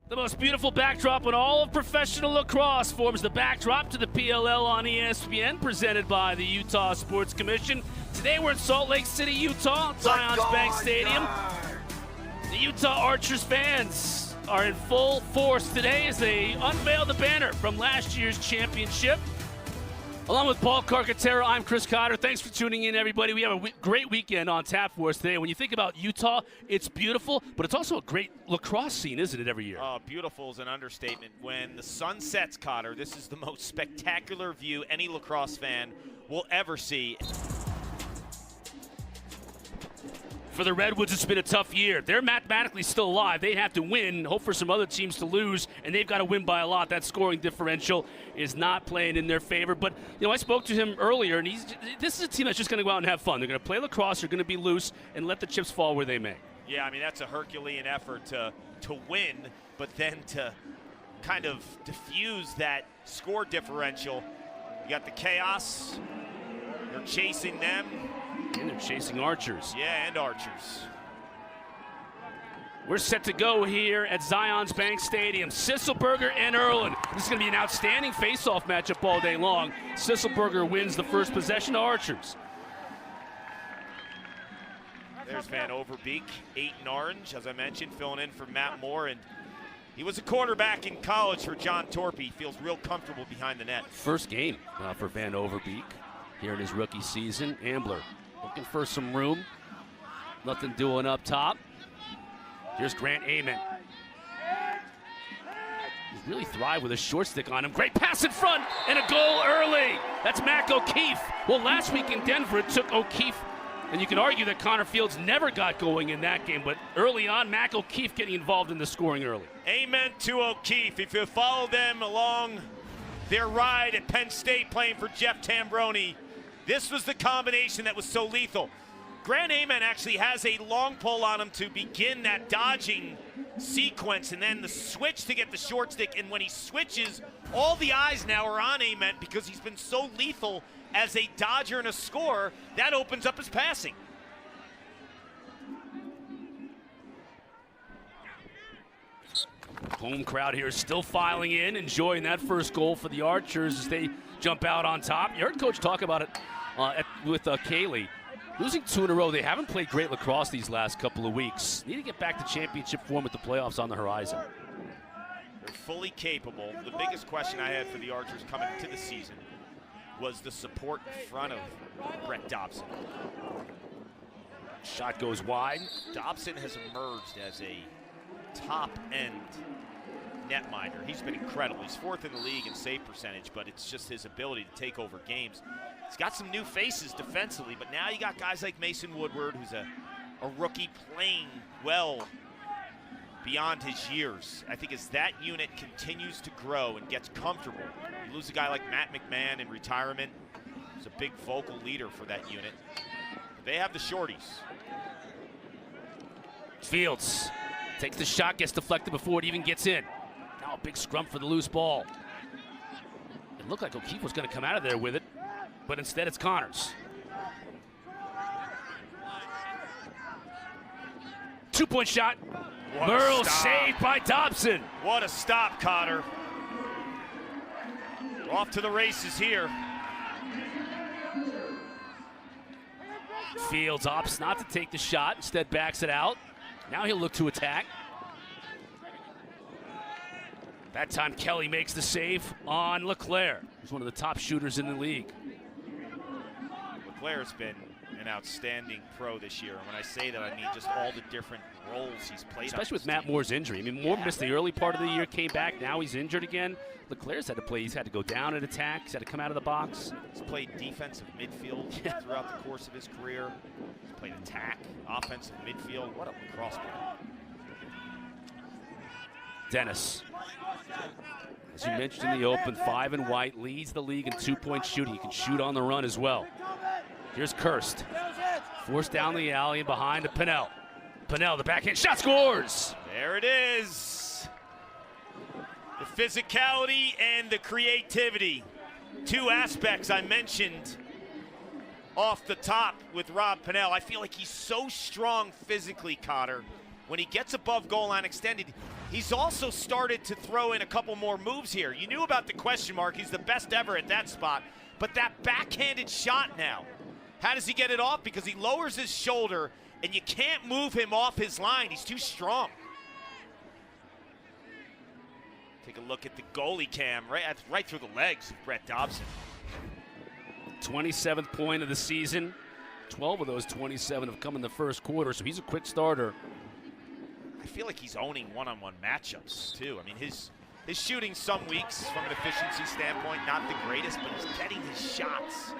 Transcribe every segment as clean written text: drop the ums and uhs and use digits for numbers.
The most beautiful backdrop in all of professional lacrosse forms the backdrop to the PLL on ESPN, presented by the Utah Sports Commission. Today we're in Salt Lake City, Utah, Zions Bank Stadium. The Utah Archers fans are in full force today as they unveil the banner from last year's championship. Along with Paul Carcaterra, I'm Chris Cotter. Thanks for tuning in, everybody. We have a great weekend on tap for us today. When you think about Utah, it's beautiful, but it's also a great lacrosse scene, isn't it, every year? Oh, beautiful is an understatement. When the sun sets, Cotter, this is the most spectacular view any lacrosse fan will ever see. For the Redwoods, it's been a tough year. They're mathematically still alive. They have to win, hope for some other teams to lose, and they've got to win by a lot. That scoring differential is not playing in their favor. But, you know, I spoke to him earlier, and this is a team that's just going to go out and have fun. They're going to play lacrosse, they're going to be loose, and let the chips fall where they may. Yeah, I mean, that's a Herculean effort to win, but then to kind of diffuse that score differential. You got the chaos. They're chasing them. And they're chasing Archers. Yeah, and Archers. We're set to go here at Zions Bank Stadium. Sisselberger and Erlin. This is going to be an outstanding face-off matchup all day long. Sisselberger wins the first possession to Archers. There's Van Overbeek, 8 and orange, as I mentioned, filling in for Matt Moore. And he was a quarterback in college for John Torpy. He feels real comfortable behind the net. First game for Van Overbeek here in his rookie season. Ambler looking for some room. Nothing doing up top. Here's Grant Amen. He's really thrived with a short stick on him. Great pass in front and a goal early. That's Mac O'Keefe. Well, last week in Denver, it took O'Keefe, and you can argue that Connor Fields never got going in that game, but early on, Mac O'Keefe getting involved in the scoring early. Amen to O'Keefe. If you follow them along their ride at Penn State playing for Jeff Tambroni, this was the combination that was so lethal. Grant Amen actually has a long pull on him to begin that dodging sequence, and then the switch to get the short stick. And when he switches, all the eyes now are on Amen because he's been so lethal as a dodger and a scorer. That opens up his passing. Home crowd here still filing in, enjoying that first goal for the Archers as they jump out on top. You heard Coach talk about it with Caley. Losing 2 in a row, they haven't played great lacrosse these last couple of weeks. Need to get back to championship form with the playoffs on the horizon. They're fully capable. The biggest question I had for the Archers coming into the season was the support in front of Brett Dobson. Shot goes wide. Dobson has emerged as a top-end netminder. He's been incredible. He's 4th in the league in save percentage, but it's just his ability to take over games. He's got some new faces defensively, but now you got guys like Mason Woodward, who's a rookie playing well beyond his years. I think as that unit continues to grow and gets comfortable, you lose a guy like Matt McMahon in retirement. He's a big vocal leader for that unit. But they have the shorties. Fields takes the shot, gets deflected before it even gets in. Now a big scrum for the loose ball. It looked like O'Keefe was going to come out of there with it, but instead it's Connors. 2-point shot. Merle saved by Dobson. What a stop, Cotter. Off to the races here. Fields opts not to take the shot, instead backs it out. Now he'll look to attack. That time Kelly makes the save on Leclerc, who's one of the top shooters in the league. Leclerc's been an outstanding pro this year. And when I say that, I mean just all the different roles he's played. Especially with Matt Moore's injury. I mean, Moore missed the early part of the year, came back, now he's injured again. Leclerc's had to play, he's had to go down and attack, he's had to come out of the box. He's played defensive midfield throughout the course of his career. He's played attack, offensive midfield. What a lacrosse player. Dennis, as you mentioned in the open, 5 and white, leads the league in 2-point shooting. He can shoot on the run as well. Here's Kirst, forced down the alley and behind to Pinnell. Pinnell, the backhand shot, scores! There it is. The physicality and the creativity. 2 aspects I mentioned off the top with Rob Pinnell. I feel like he's so strong physically, Cotter, when he gets above goal line extended, he's also started to throw in a couple more moves here. You knew about the question mark. He's the best ever at that spot. But that backhanded shot now, how does he get it off? Because he lowers his shoulder, and you can't move him off his line. He's too strong. Take a look at the goalie cam, right through the legs of Brett Dobson. 27th point of the season. 12 of those 27 have come in the first quarter, so he's a quick starter. I feel like he's owning one-on-one matchups, too. I mean, his shooting some weeks, from an efficiency standpoint, not the greatest, but he's getting his shots.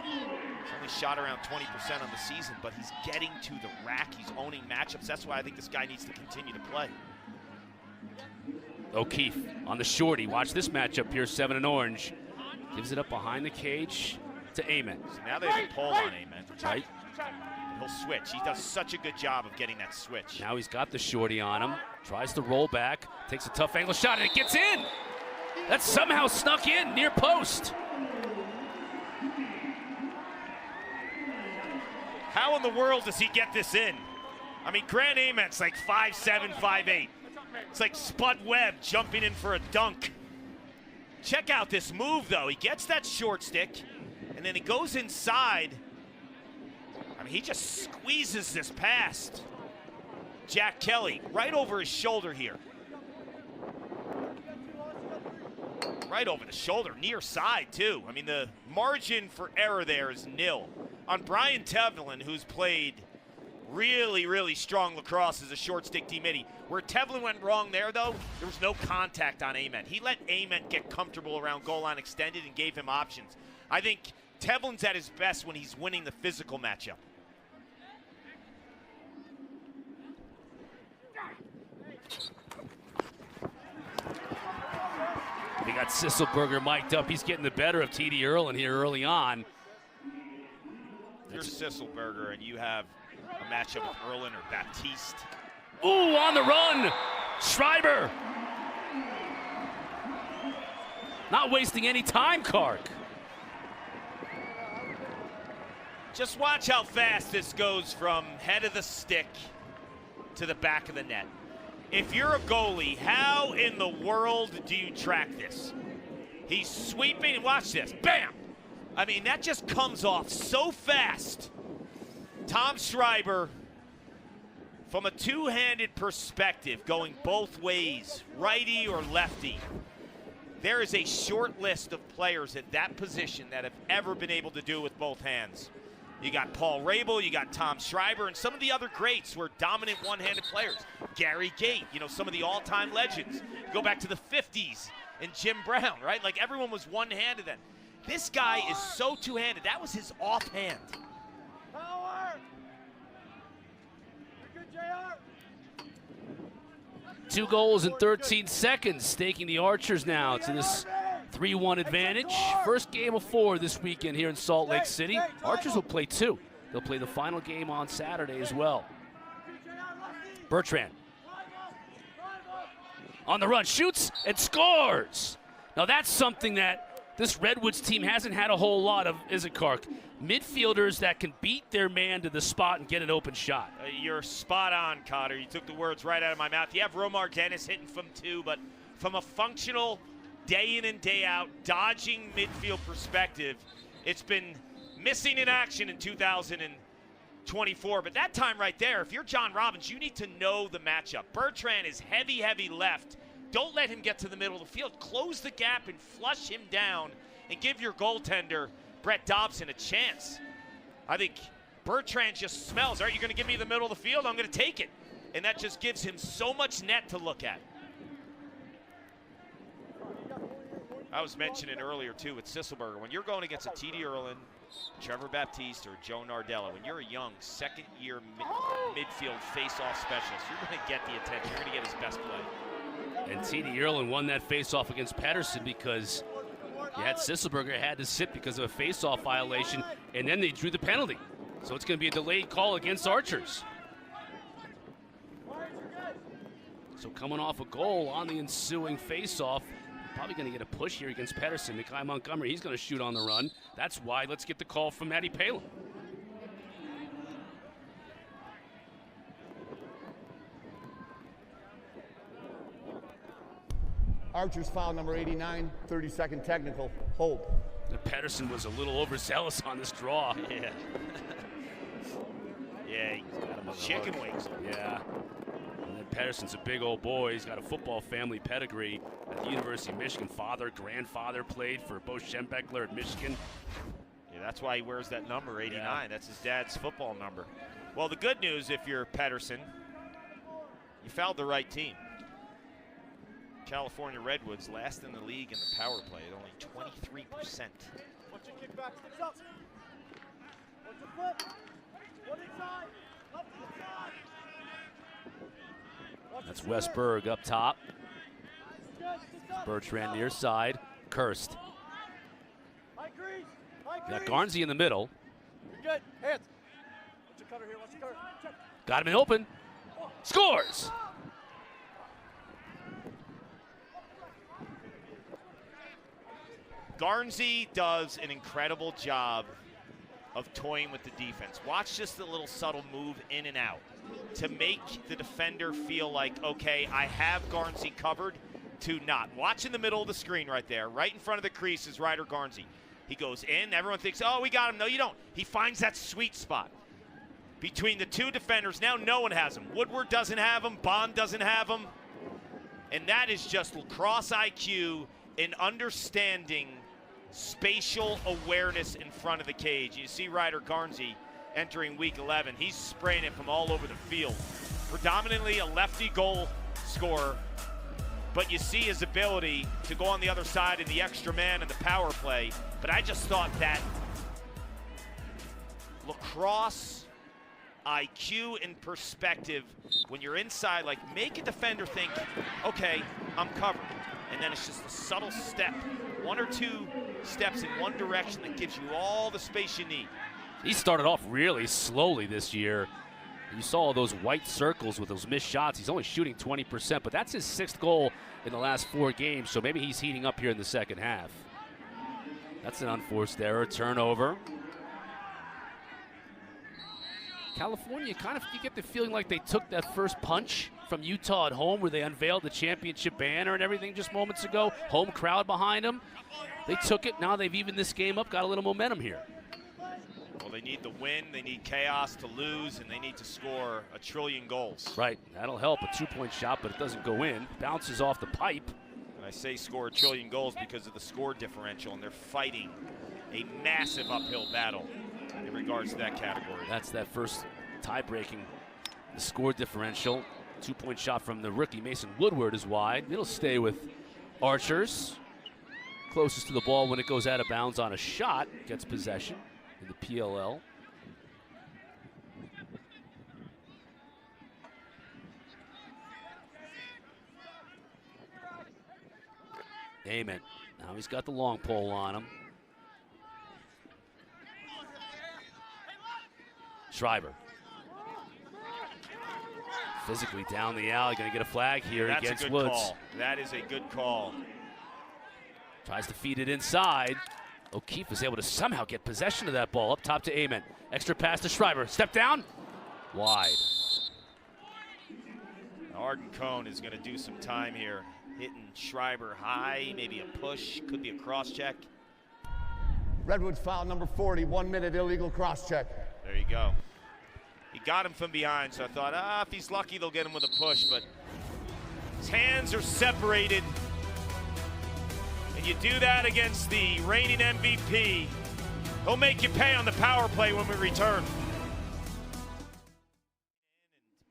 He's only shot around 20% on the season, but he's getting to the rack. He's owning matchups. That's why I think this guy needs to continue to play. O'Keefe on the shorty. Watch this matchup here, 7 and orange. Gives it up behind the cage to Amen. So now they have a pull on Amen. Right. He'll switch. He does such a good job of getting that switch. Now he's got the shorty on him. Tries to roll back. Takes a tough angle shot, and it gets in. That somehow snuck in near post. How in the world does he get this in? I mean, Grant Amen's like 5'7", 5'8". It's like Spud Webb jumping in for a dunk. Check out this move, though. He gets that short stick, and then he goes inside. I mean, he just squeezes this past Jack Kelly right over his shoulder here. Right over the shoulder, near side, too. I mean, the margin for error there is nil. On Brian Tevlin, who's played really, really strong lacrosse as a short stick D-midi. Where Tevlin went wrong there, though, there was no contact on Amen. He let Amen get comfortable around goal line extended and gave him options. I think Tevlin's at his best when he's winning the physical matchup. They got Sisselberger mic'd up. He's getting the better of T.D. Erlin here early on. You're Sisselberger, and you have a matchup with Erlin or Baptiste. Ooh, on the run, Schreiber. Not wasting any time, Kark. Just watch how fast this goes from head of the stick to the back of the net. If you're a goalie, how in the world do you track this? He's sweeping, watch this, bam! I mean, that just comes off so fast. Tom Schreiber, from a two-handed perspective, going both ways, righty or lefty, there is a short list of players at that position that have ever been able to do it with both hands. You got Paul Rabel, you got Tom Schreiber, and some of the other greats were dominant one-handed players. Gary Gate, you know, some of the all-time legends. Go back to the 50s and Jim Brown, right? Like, everyone was one-handed then. This guy is so two-handed. That was his offhand. Power! Good, JR. 2 goals in 13 seconds, staking the Archers now to this 3-1 advantage. First game of 4 this weekend here in Salt Lake City. Archers will play 2. They'll play the final game on Saturday as well. Bertrand on the run, shoots and scores. Now that's something that this Redwoods team hasn't had a whole lot of, is it, Kark? Midfielders that can beat their man to the spot and get an open shot. You're spot on, Cotter. You took the words right out of my mouth. You have Romar Dennis hitting from 2, but from a functional day in and day out, dodging midfield perspective, it's been missing in action in 2024. But that time right there, if you're John Robbins, you need to know the matchup. Bertrand is heavy, heavy left. Don't let him get to the middle of the field. Close the gap and flush him down and give your goaltender, Brett Dobson, a chance. I think Bertrand just smells. All right, you're going to give me the middle of the field? I'm going to take it. And that just gives him so much net to look at. I was mentioning earlier, too, with Sisselberger. When you're going against a T.D. Erlin, Trevor Baptiste, or Joe Nardella, when you're a young second-year midfield face-off specialist, you're going to get the attention. You're going to get his best play. And T.D. Erlin won that face-off against Pedersen because you had Sisselberger had to sit because of a face-off violation, and then they drew the penalty. So it's going to be a delayed call against Archers. So coming off a goal on the ensuing face-off, probably going to get a push here against Pedersen. Nikai Montgomery, he's going to shoot on the run. That's why. Let's get the call from Matty Palin. Archer's foul number 89, 30-second technical, hold. And Pedersen was a little overzealous on this draw. Yeah. Yeah, he's got him chicken wings. Yeah. And then Pedersen's a big old boy. He's got a football family pedigree at the University of Michigan. Father, grandfather played for Bo Schembechler at Michigan. Yeah, that's why he wears that number, 89. Yeah. That's his dad's football number. Well, the good news, if you're Pedersen, you fouled the right team. California Redwoods last in the league in the power play at only 23%. Watch your kick back, sticks up. Watch your foot. One inside. Up inside. That's Westberg up top. Good. Bertrand near side. Kirst. High crease. High Got crease. Garnsey in the middle. You're good. Hands. Watch your cutter here. Watch your cutter. Check. Got him in open. Scores! Garnsey does an incredible job of toying with the defense. Watch just the little subtle move in and out to make the defender feel like, okay, I have Garnsey covered, to not. Watch in the middle of the screen right there. Right in front of the crease is Ryder Garnsey. He goes in. Everyone thinks, oh, we got him. No, you don't. He finds that sweet spot between the two defenders. Now no one has him. Woodward doesn't have him. Bond doesn't have him. And that is just lacrosse IQ and understanding spatial awareness in front of the cage. You see Ryder Garnsey entering week 11. He's spraying it from all over the field. Predominantly a lefty goal scorer, but you see his ability to go on the other side in the extra man and the power play. But I just thought that lacrosse IQ and perspective, when you're inside, like, make a defender think, okay, I'm covered. And then it's just a subtle step, one or two steps in one direction that gives you all the space you need. He started off really slowly this year. You saw those white circles with those missed shots. He's only shooting 20%, but that's his 6th goal in the last 4 games, so maybe he's heating up here in the second half. That's an unforced error, turnover. California, kind of, you get the feeling like they took that first punch from Utah at home where they unveiled the championship banner and everything just moments ago. Home crowd behind them. They took it. Now they've evened this game up, got a little momentum here. Well, they need the win, they need chaos to lose, and they need to score 1 trillion goals. Right, that'll help. A 2-point shot, but it doesn't go in. Bounces off the pipe. And I say score 1 trillion goals because of the score differential, and they're fighting a massive uphill battle in regards to that category. That's that first tie-breaking the score differential. 2-point shot from the rookie Mason Woodward is wide. It'll stay with Archers. Closest to the ball when it goes out of bounds on a shot, gets possession in the PLL. Amen. Now he's got the long pole on him. Schreiber. Physically down the alley, going to get a flag here against Woods. Call. That is a good call. Tries to feed it inside. O'Keefe is able to somehow get possession of that ball. Up top to Amen. Extra pass to Schreiber. Step down. Wide. Arden Cohn is going to do some time here. Hitting Schreiber high, maybe a push, could be a cross check. Redwoods foul number 40, 1 minute illegal cross check. There you go. He got him from behind, so I thought, if he's lucky, they'll get him with a push, but his hands are separated. And you do that against the reigning MVP. He'll make you pay on the power play when we return.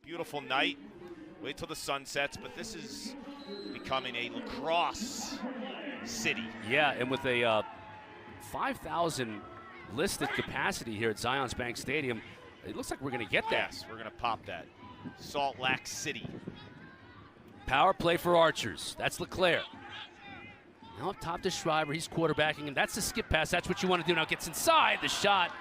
Beautiful night. Wait till the sun sets, but this is becoming a lacrosse city. Yeah, and with a 5,000 listed capacity here at Zions Bank Stadium, it looks like we're going to get that. Yes, we're going to pop that. Salt Lake City. Power play for Archers. That's Leclerc. Now up top to Schreiber. He's quarterbacking, and that's the skip pass. That's what you want to do. Now gets inside. The shot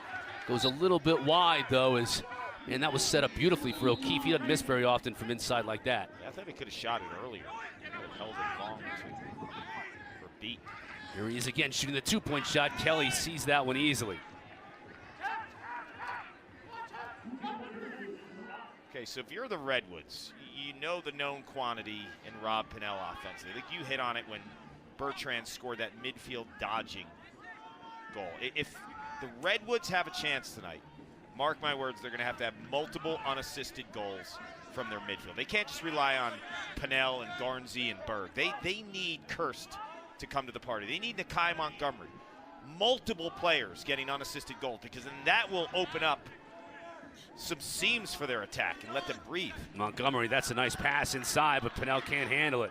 goes a little bit wide, though, and that was set up beautifully for O'Keefe. He doesn't miss very often from inside like that. Yeah, I thought he could have shot it earlier. Held it long for a beat. Here he is again shooting the 2-point shot. Kelly sees that one easily. Okay, Okay, so if you're the Redwoods, you know the known quantity in Rob Pennell offensively. I think you hit on it when Bertrand scored that midfield dodging goal. If the Redwoods have a chance tonight, mark my words, they're going to have multiple unassisted goals from their midfield. They can't just rely on Pennell and Garnsey and Berg. They need Kirst to come to the party. They need Nakai Montgomery. Multiple players getting unassisted goals, because then that will open up some seams for their attack and let them breathe. Montgomery, that's a nice pass inside, but Pennell can't handle it.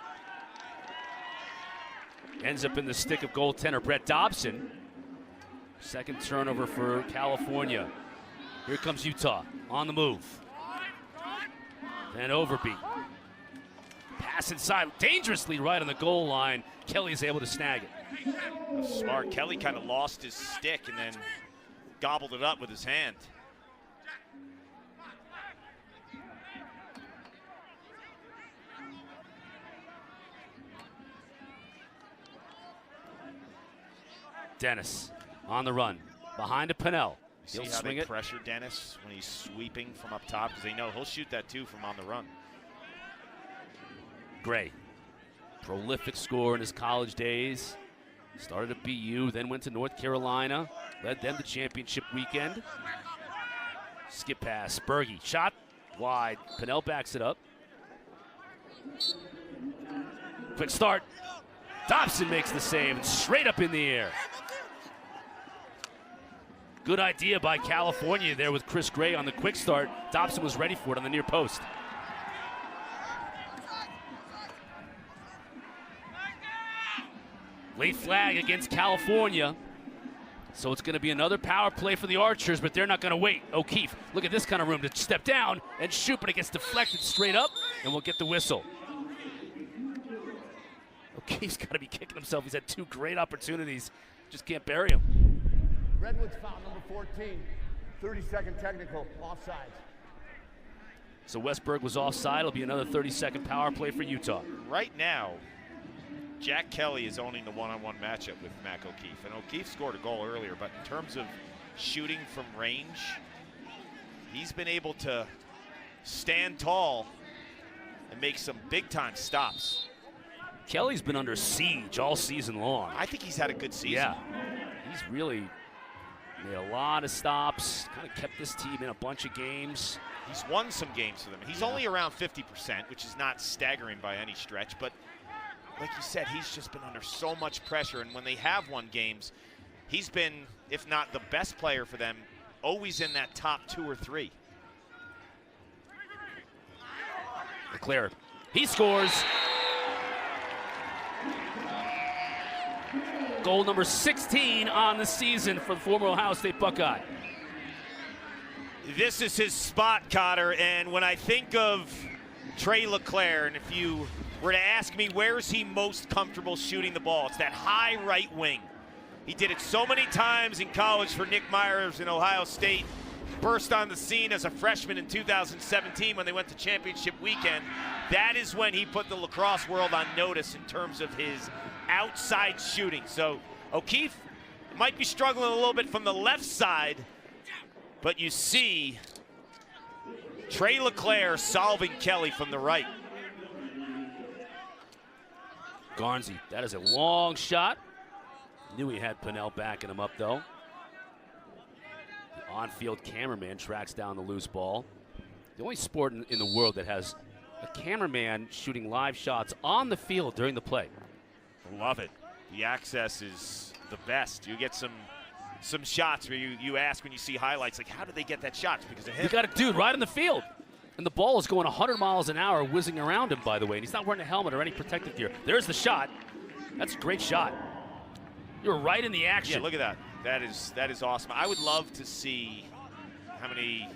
Ends up in the stick of goaltender Brett Dobson. Second turnover for California. Here comes Utah on the move. Van Overbeek. Pass inside, dangerously right on the goal line. Kelly's able to snag it. Smart. Kelly kind of lost his stick and then gobbled it up with his hand. Dennis on the run, behind to Pennell. See how they pressure Dennis when he's sweeping from up top, because they know he'll shoot that too from on the run. Gray, prolific scorer in his college days. Started at BU, then went to North Carolina, led them to championship weekend. Skip pass, Berge, shot wide. Pennell backs it up. Quick start. Dobson makes the save and straight up in the air. Good idea by California there with Chris Gray on the quick start. Dobson was ready for it on the near post. Late flag against California. So it's going to be another power play for the Archers, but they're not going to wait. O'Keefe, look at this kind of room to step down and shoot, but it gets deflected straight up, and we'll get the whistle. O'Keefe's got to be kicking himself. He's had two great opportunities. Just can't bury him. Redwoods foul number 14. 30-second technical, offside. So Westberg was offside. It'll be another 30-second power play for Utah. Right now, Jack Kelly is owning the one-on-one matchup with Mac O'Keefe. And O'Keefe scored a goal earlier, but in terms of shooting from range, he's been able to stand tall and make some big-time stops. Kelly's been under siege all season long. I think he's had a good season. Yeah, he's really made a lot of stops, kind of kept this team in a bunch of games. He's won some games for them. He's only around 50%, which is not staggering by any stretch, but like you said, he's just been under so much pressure, and when they have won games, he's been, if not the best player for them, always in that top 2 or 3. LeClaire, he scores. Goal number 16 on the season for the former Ohio State Buckeye. This is his spot, Cotter, and when I think of Trey LeClaire, and if you were to ask me where is he most comfortable shooting the ball, it's that high right wing. He did it so many times in college for Nick Myers in Ohio State. Burst on the scene as a freshman in 2017 when they went to championship weekend. That is when he put the lacrosse world on notice in terms of his outside shooting. So O'Keefe might be struggling a little bit from the left side, but you see Trey LeClaire solving Kelly from the right. Garnsey, that is a long shot. Knew he had Pennell backing him up though. The on-field cameraman tracks down the loose ball. The only sport in the world that has a cameraman shooting live shots on the field during the play. Love it. The access is the best. You get some shots where you ask when you see highlights, like, how did they get that shot? It's because of him. You got a dude right in the field. And the ball is going 100 miles an hour whizzing around him, by the way. And he's not wearing a helmet or any protective gear. There's the shot. That's a great shot. You're right in the action. Yeah, look at that. That is awesome. I would love to see how many,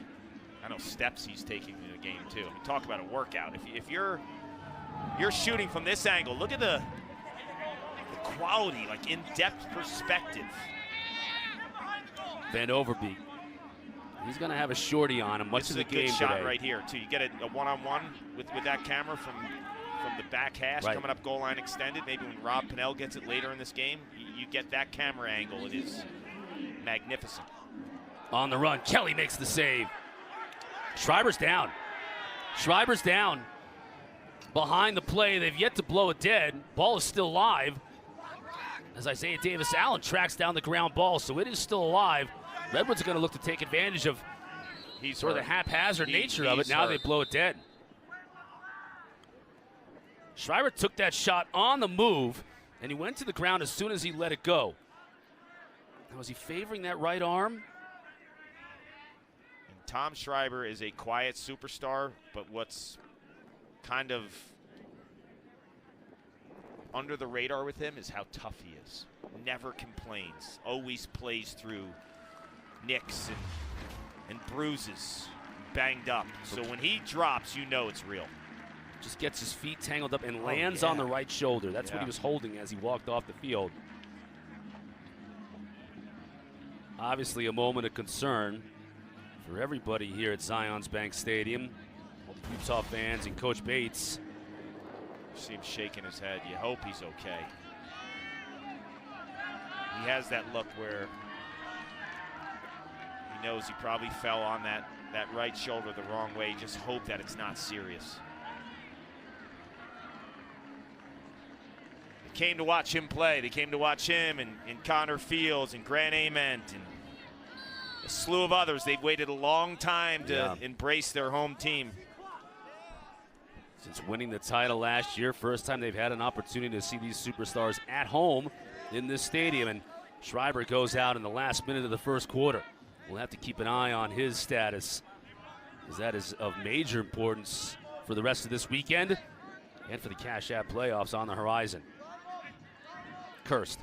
steps he's taking in the game, too. I mean, talk about a workout. If you're shooting from this angle, look at the quality, like in-depth perspective. Van Overbeek. He's going to have a shorty on him much of the game today. This is a good shot right here, too. You get a one-on-one with that camera from the back hash, coming up goal line extended. Maybe when Rob Pennell gets it later in this game, you get that camera angle. It is magnificent. On the run, Kelly makes the save. Schreiber's down. Schreiber's down behind the play. They've yet to blow it dead. Ball is still live as Isaiah Davis-Allen tracks down the ground ball, so it is still alive. Redwoods are going to look to take advantage of sort of the haphazard nature of it. Now they blow it dead. Schreiber took that shot on the move, and he went to the ground as soon as he let it go. Now, is he favoring that right arm? And Tom Schreiber is a quiet superstar, but what's kind of under the radar with him is how tough he is. Never complains, always plays through nicks and bruises, banged up. So when he drops, you know it's real. Just gets his feet tangled up and lands on the right shoulder. That's what he was holding as he walked off the field. Obviously a moment of concern for everybody here at Zions Bank Stadium. All the Utah fans and Coach Bates. You see him shaking his head. You hope he's okay. He has that look where he knows he probably fell on that right shoulder the wrong way. Just hope that it's not serious. They came to watch him play. They came to watch him and Connor Fields and Grant Ament and a slew of others. They've waited a long time to embrace their home team. Since winning the title last year, first time they've had an opportunity to see these superstars at home in this stadium. And Schreiber goes out in the last minute of the first quarter. We'll have to keep an eye on his status, as that is of major importance for the rest of this weekend and for the Cash App playoffs on the horizon. Kirst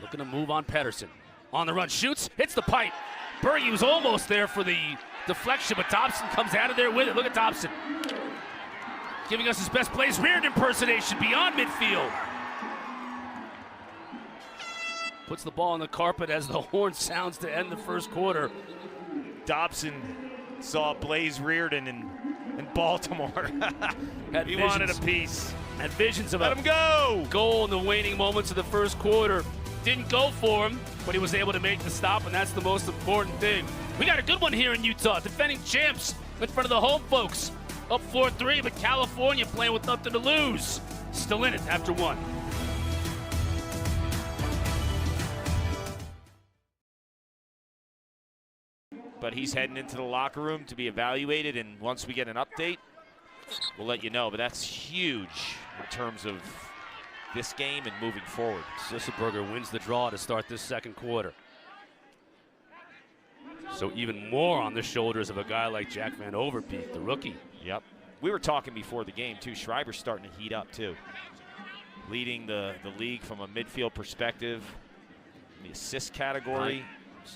looking to move on Pedersen. On the run, shoots, hits the pipe. Berge was almost there for the deflection, but Dobson comes out of there with it. Look at Dobson giving us his best plays. Reared impersonation beyond midfield. Puts the ball on the carpet as the horn sounds to end the first quarter. Dobson saw Blaze Reardon in Baltimore. He wanted a piece. Had visions of Let him go. Goal in the waning moments of the first quarter. Didn't go for him, but he was able to make the stop, and that's the most important thing. We got a good one here in Utah. Defending champs in front of the home folks. Up 4-3, but California playing with nothing to lose. Still in it after one. But he's heading into the locker room to be evaluated, and once we get an update, we'll let you know. But that's huge in terms of this game and moving forward. Sisselberger wins the draw to start this second quarter. So even more on the shoulders of a guy like Jack Van Overbeek, the rookie. Yep. We were talking before the game, too. Schreiber's starting to heat up, too. Leading the league from a midfield perspective. The assist category.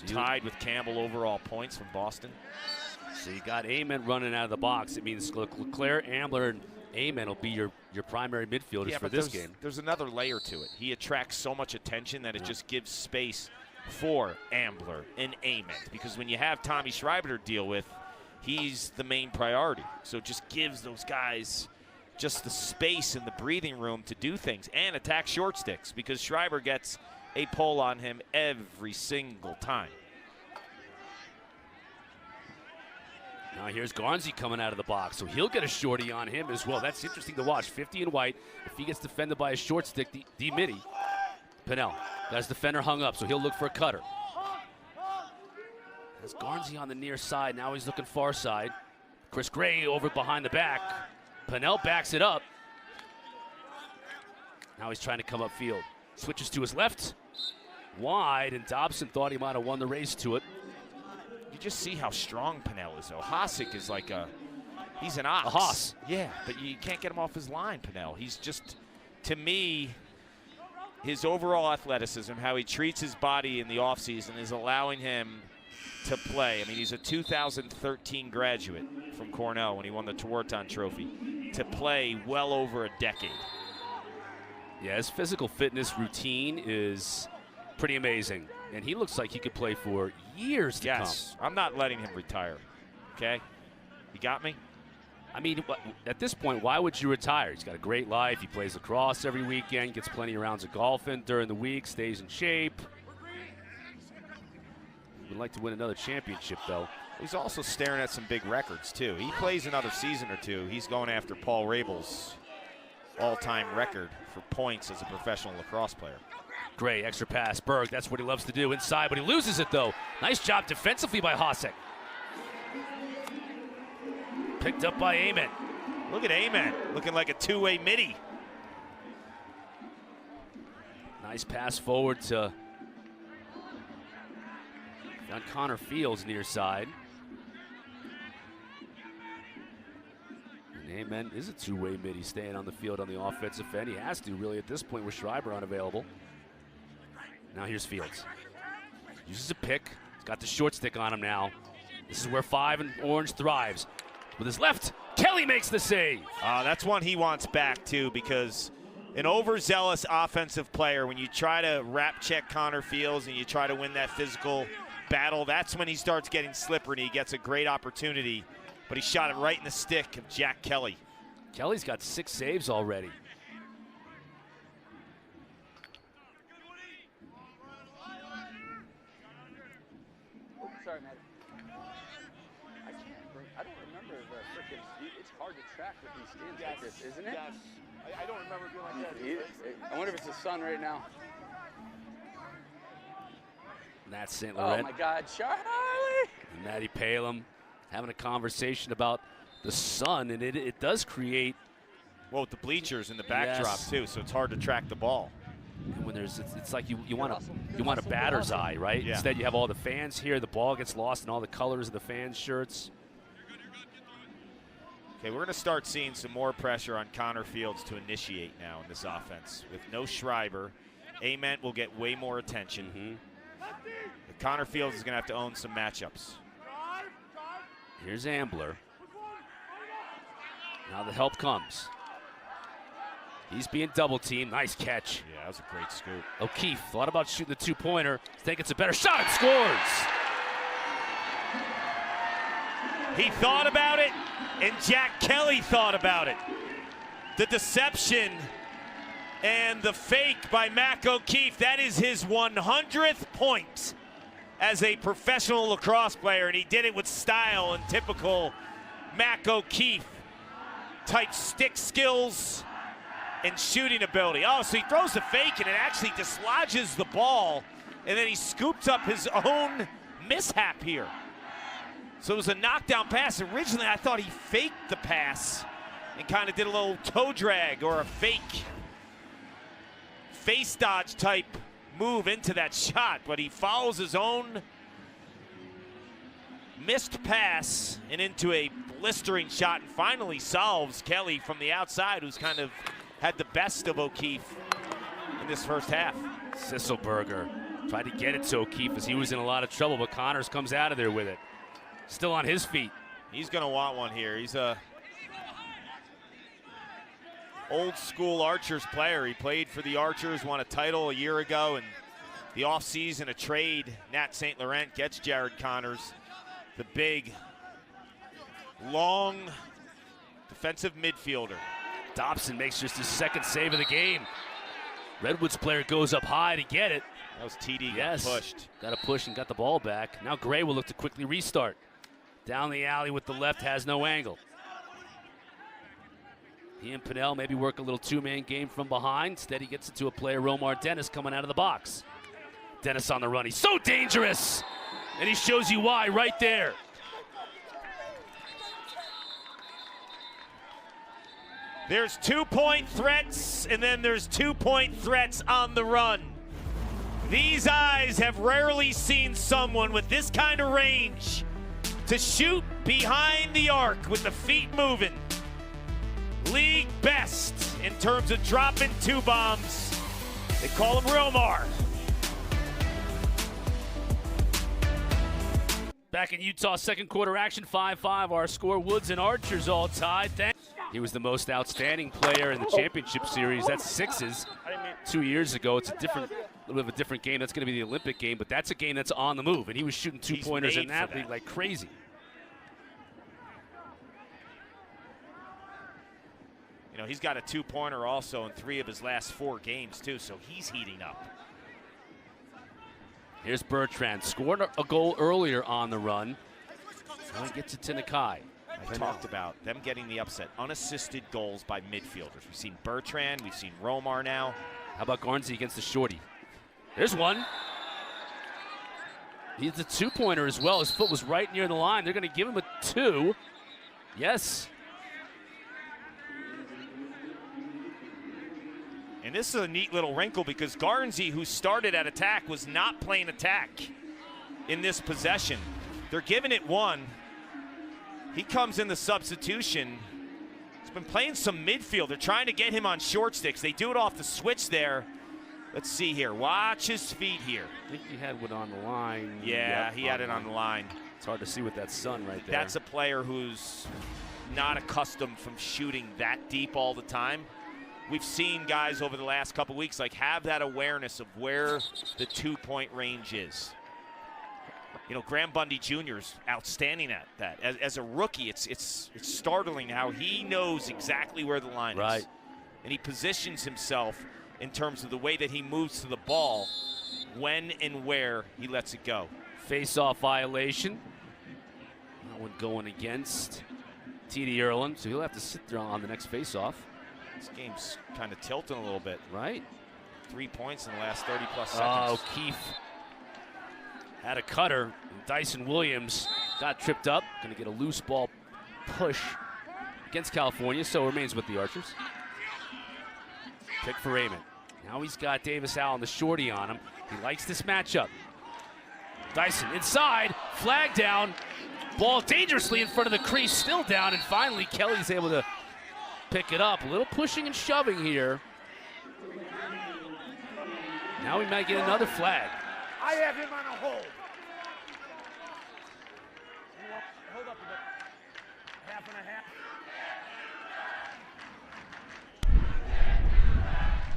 Tied with Campbell overall points from Boston. So you got Ament running out of the box. It means Leclerc, Ambler, and Ament will be your primary midfielders for this game. There's another layer to it. He attracts so much attention that it just gives space for Ambler and Ament, because when you have Tommy Schreiber to deal with, he's the main priority. So it just gives those guys just the space and the breathing room to do things and attack short sticks, because Schreiber gets a pull on him every single time. Now here's Garnsey coming out of the box, so he'll get a shorty on him as well. That's interesting to watch. 50 in white. If he gets defended by a short stick, D midi. Pinnell got his defender hung up, so he'll look for a cutter. There's Garnsey on the near side. Now he's looking far side. Chris Gray over behind the back. Pinnell backs it up. Now he's trying to come upfield. Switches to his left. Wide, and Dobson thought he might have won the race to it. You just see how strong Pinnell is, though. Hasek is like he's an ox. A hoss. Yeah, but you can't get him off his line, Pinnell. He's just, to me, his overall athleticism, how he treats his body in the offseason is allowing him to play. I mean, he's a 2013 graduate from Cornell when he won the Tewaaraton Trophy, to play well over a decade. Yeah, his physical fitness routine is pretty amazing, and he looks like he could play for years to come. I'm not letting him retire, okay? You got me? I mean, at this point, why would you retire? He's got a great life. He plays lacrosse every weekend, gets plenty of rounds of golfing during the week, stays in shape. Would like to win another championship, though. He's also staring at some big records, too. He plays another season or two. He's going after Paul Rabel's all-time record for points as a professional lacrosse player. Gray, extra pass. Berg, that's what he loves to do inside, but he loses it, though. Nice job defensively by Hasek. Picked up by Amen. Look at Amen, looking like a two-way midi. Nice pass forward to on Connor Fields near side. And Amen is a two-way mid. He's staying on the field on the offensive end. He has to, really, at this point with Schreiber unavailable. Now here's Fields. Uses a pick. He's got the short stick on him now. This is where 5 and Orange thrives. With his left, Kelly makes the save. That's one he wants back, too, because an overzealous offensive player, when you try to rap check Connor Fields and you try to win that physical battle, that's when he starts getting slippery and he gets a great opportunity. But he shot it right in the stick of Jack Kelly. Kelly's got 6 saves already. Sorry, Matt. I don't remember the frickin'. It's hard to track with these stands like this, isn't it? Yes. I don't remember doing like that either. I wonder if it's the sun right now. That's St. Laurent. Oh my God, Charlie! And Matty Palem having a conversation about the sun, and it does create. Well, with the bleachers and the backdrop, too, so it's hard to track the ball. And when it's like you want a batter's eye, right? Yeah. Instead, you have all the fans here. The ball gets lost in all the colors of the fans' shirts. Okay, we're going to start seeing some more pressure on Connor Fields to initiate now in this offense. With no Schreiber, Ament will get way more attention. But Connor Fields is going to have to own some matchups. Here's Ambler. Now the help comes. He's being double teamed. Nice catch. Yeah, that was a great scoop. O'Keefe thought about shooting the two-pointer. Think it's a better shot and scores. He thought about it, and Jack Kelly thought about it. The deception and the fake by Mac O'Keefe. That is his 100th point as a professional lacrosse player, and he did it with style and typical Mac O'Keefe type stick skills and shooting ability. Oh, so he throws the fake, and it actually dislodges the ball, and then he scoops up his own mishap here. So it was a knockdown pass. Originally, I thought he faked the pass and kind of did a little toe drag or a fake face dodge type move into that shot, but he follows his own missed pass and into a blistering shot and finally solves Kelly from the outside, who's kind of had the best of O'Keefe in this first half. Sisselberger tried to get it to O'Keefe as he was in a lot of trouble, but Connors comes out of there with it. Still on his feet. He's going to want one here. He's a old school Archers player. He played for the Archers, won a title a year ago, and the offseason, a trade. Nat St. Laurent gets Jared Connors, the big, long defensive midfielder. Dobson makes just his second save of the game. Redwoods player goes up high to get it. That was TD, got pushed. Got a push and got the ball back. Now Gray will look to quickly restart. Down the alley with the left, has no angle. He and Pinnell maybe work a little two-man game from behind. Instead, he gets it to a player, Romar Dennis, coming out of the box. Dennis on the run. He's so dangerous! And he shows you why right there. There's 2-point threats, and then there's 2-point threats on the run. These eyes have rarely seen someone with this kind of range to shoot behind the arc with the feet moving. League best in terms of dropping 2 bombs. They call him Romar. Back in Utah, second quarter action, 5-5. Our score, Woods and Archers all tied. He was the most outstanding player in the championship series. That's 6s 2 years ago. It's a little bit of a different game. That's going to be the Olympic game, but that's a game that's on the move. And he was shooting 2-pointers in that league like crazy. You know, he's got a 2-pointer also in 3 of his last 4 games too, so he's heating up. Here's Bertrand, scored a goal earlier on the run. Well, he gets it to Nakai. I talked about them getting the upset. Unassisted goals by midfielders. We've seen Bertrand. We've seen Romar now. How about Garnsey against the shorty? There's one. He's a two-pointer as well. His foot was right near the line. They're going to give him a 2. Yes. And this is a neat little wrinkle because Garnsey, who started at attack, was not playing attack in this possession. They're giving it 1. He comes in the substitution. He's been playing some midfield. They're trying to get him on short sticks. They do it off the switch there. Let's see here. Watch his feet here. I think he had one on the line. Yeah, Yep, he had it on the line. It's hard to see with that sun right there. That's a player who's not accustomed from shooting that deep all the time. We've seen guys over the last couple weeks have that awareness of where the 2-point range is. You know, Graham Bundy Jr. is outstanding at that. As a rookie, it's startling how he knows exactly where the line is. And he positions himself in terms of the way that he moves to the ball, when and where he lets it go. Face-off violation. That one going against T.D. Erlin, so he'll have to sit there on the next face-off. This game's kind of tilting a little bit. Right. 3 points in the last 30-plus seconds. Oh, Keefe had a cutter. Dyson Williams got tripped up. Going to get a loose ball push against California, so remains with the Archers. Pick for Raymond. Now he's got Davis Allen, the shorty, on him. He likes this matchup. Dyson inside, flag down. Ball dangerously in front of the crease, still down, and finally Kelly's able to pick it up. A little pushing and shoving here. Now we might get another flag. I have him on a hold. Hold up a bit. Half and a half.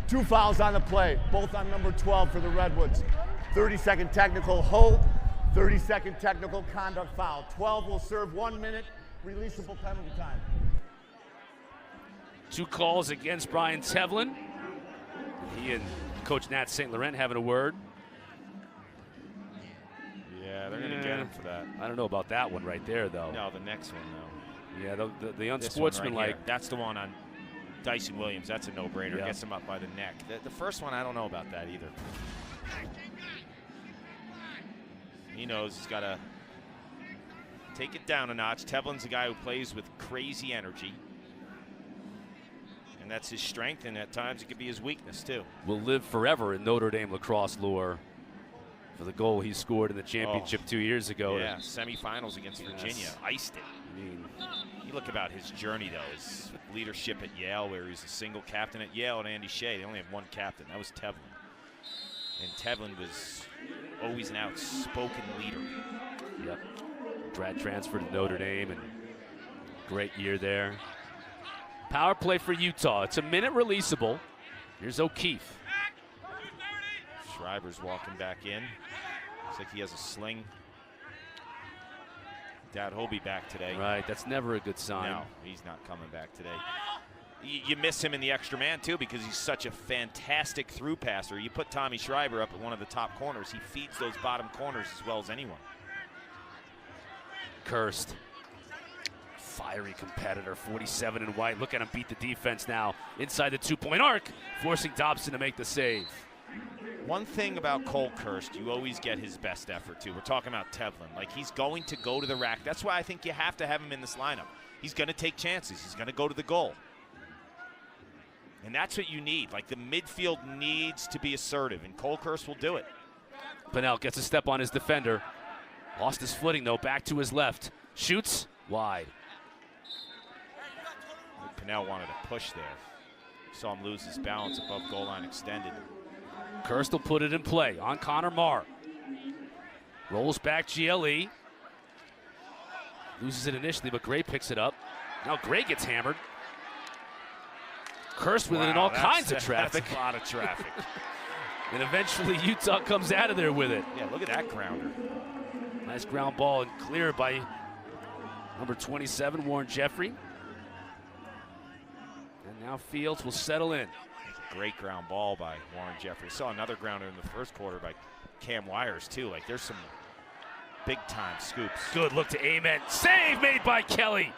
2 fouls on the play, both on number 12 for the Redwoods. 30-second technical hold, 30-second technical conduct foul. 12 will serve 1 minute, releasable penalty time. 2 calls against Brian Tevlin. He and Coach Nat St. Laurent having a word. Yeah, they're going to get him for that. I don't know about that one right there, though. No, the next one, though. Yeah, the This one unsportsmanlike. right here. That's the one on Dyson Williams. That's a no-brainer. Yeah. Gets him up by the neck. The first one, I don't know about that either. He knows he's got to take it down a notch. Tevlin's a guy who plays with crazy energy. And that's his strength, and at times it could be his weakness, too. Will live forever in Notre Dame lacrosse lore for the goal he scored in the championship 2 years ago. Yeah, semifinals against Virginia. Iced it. I mean, you look about his journey, though, his leadership at Yale, where he was a single captain at Yale, and Andy Shea. They only have one captain. That was Tevlin. And Tevlin was always an outspoken leader. yep. Grad transfer to Notre Dame, and great year there. Power play for Utah. It's a minute releasable. Here's O'Keefe. Schreiber's walking back in. Looks like he has a sling. Doubt he'll be back today. Right, that's never a good sign. No, he's not coming back today. You miss him in the extra man, too, because he's such a fantastic through passer. You put Tommy Schreiber up at one of the top corners. He feeds those bottom corners as well as anyone. Kirst. Fiery competitor, 47 in white. Look at him beat the defense now inside the 2-point arc, forcing Dobson to make the save. One thing about Cole Kirst, you always get his best effort, too. We're talking about Tevlin. Like, he's going to go to the rack. That's why I think you have to have him in this lineup. He's going to take chances. He's going to go to the goal. And that's what you need. Like, the midfield needs to be assertive, and Cole Kirst will do it. Pinnell gets a step on his defender. Lost his footing, though, back to his left. Shoots wide. Pinnell wanted to push there. Saw him lose his balance above goal line extended. Kirst will put it in play on Connor Marr. Rolls back GLE. Loses it initially, but Gray picks it up. Now Gray gets hammered. Kirst with it in all kinds of traffic. That's a lot of traffic. And eventually Utah comes out of there with it. Yeah, look at that grounder. Nice ground ball and cleared by number 27, Warren Jeffrey. And now Fields will settle in. Great ground ball by Warren Jeffrey. Saw another grounder in the first quarter by Cam Wires, too. Like, there's some big-time scoops. Good look to Amen. Save made by Kelly.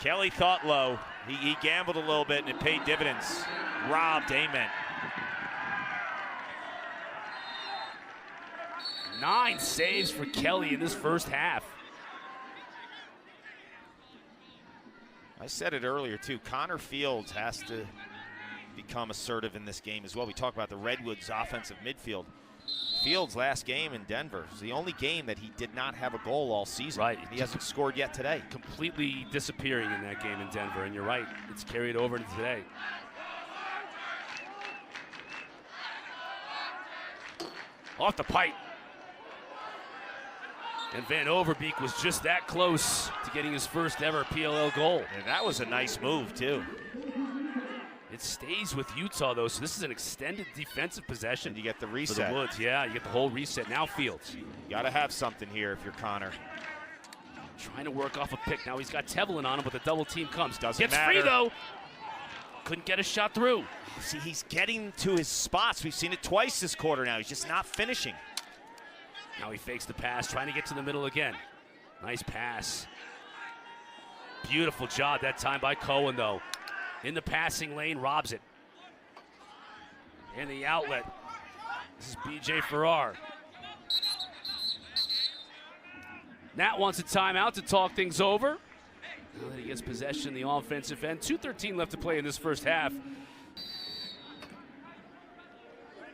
Kelly thought low. He gambled a little bit, and it paid dividends. Robbed Amen. 9 saves for Kelly in this first half. I said it earlier, too. Connor Fields has to become assertive in this game as well. We talk about the Redwoods offensive midfield. Fields' last game in Denver was the only game that he did not have a goal all season. Right. He hasn't scored yet today. Completely disappearing in that game in Denver, and you're right. It's carried over into today. Off the pipe. And Van Overbeek was just that close to getting his first ever PLL goal. And that was a nice move, too. It stays with Utah, though, so this is an extended defensive possession. And you get the For reset. the Woods, yeah, you get the whole reset. Now Fields. You got to have something here if you're Connor. Trying to work off a pick. Now he's got Tevlin on him, but the double team comes. Doesn't Gets matter. free, though. Couldn't get a shot through. See, he's getting to his spots. We've seen it twice this quarter now. He's just not finishing. Now he fakes the pass, trying to get to the middle again. Nice pass. Beautiful job that time by Cohen, though. In the passing lane, robs it. And the outlet. This is B.J. Farrar. Nat wants a timeout to talk things over. Now that he gets possession in the offensive end. 2:13 left to play in this first half.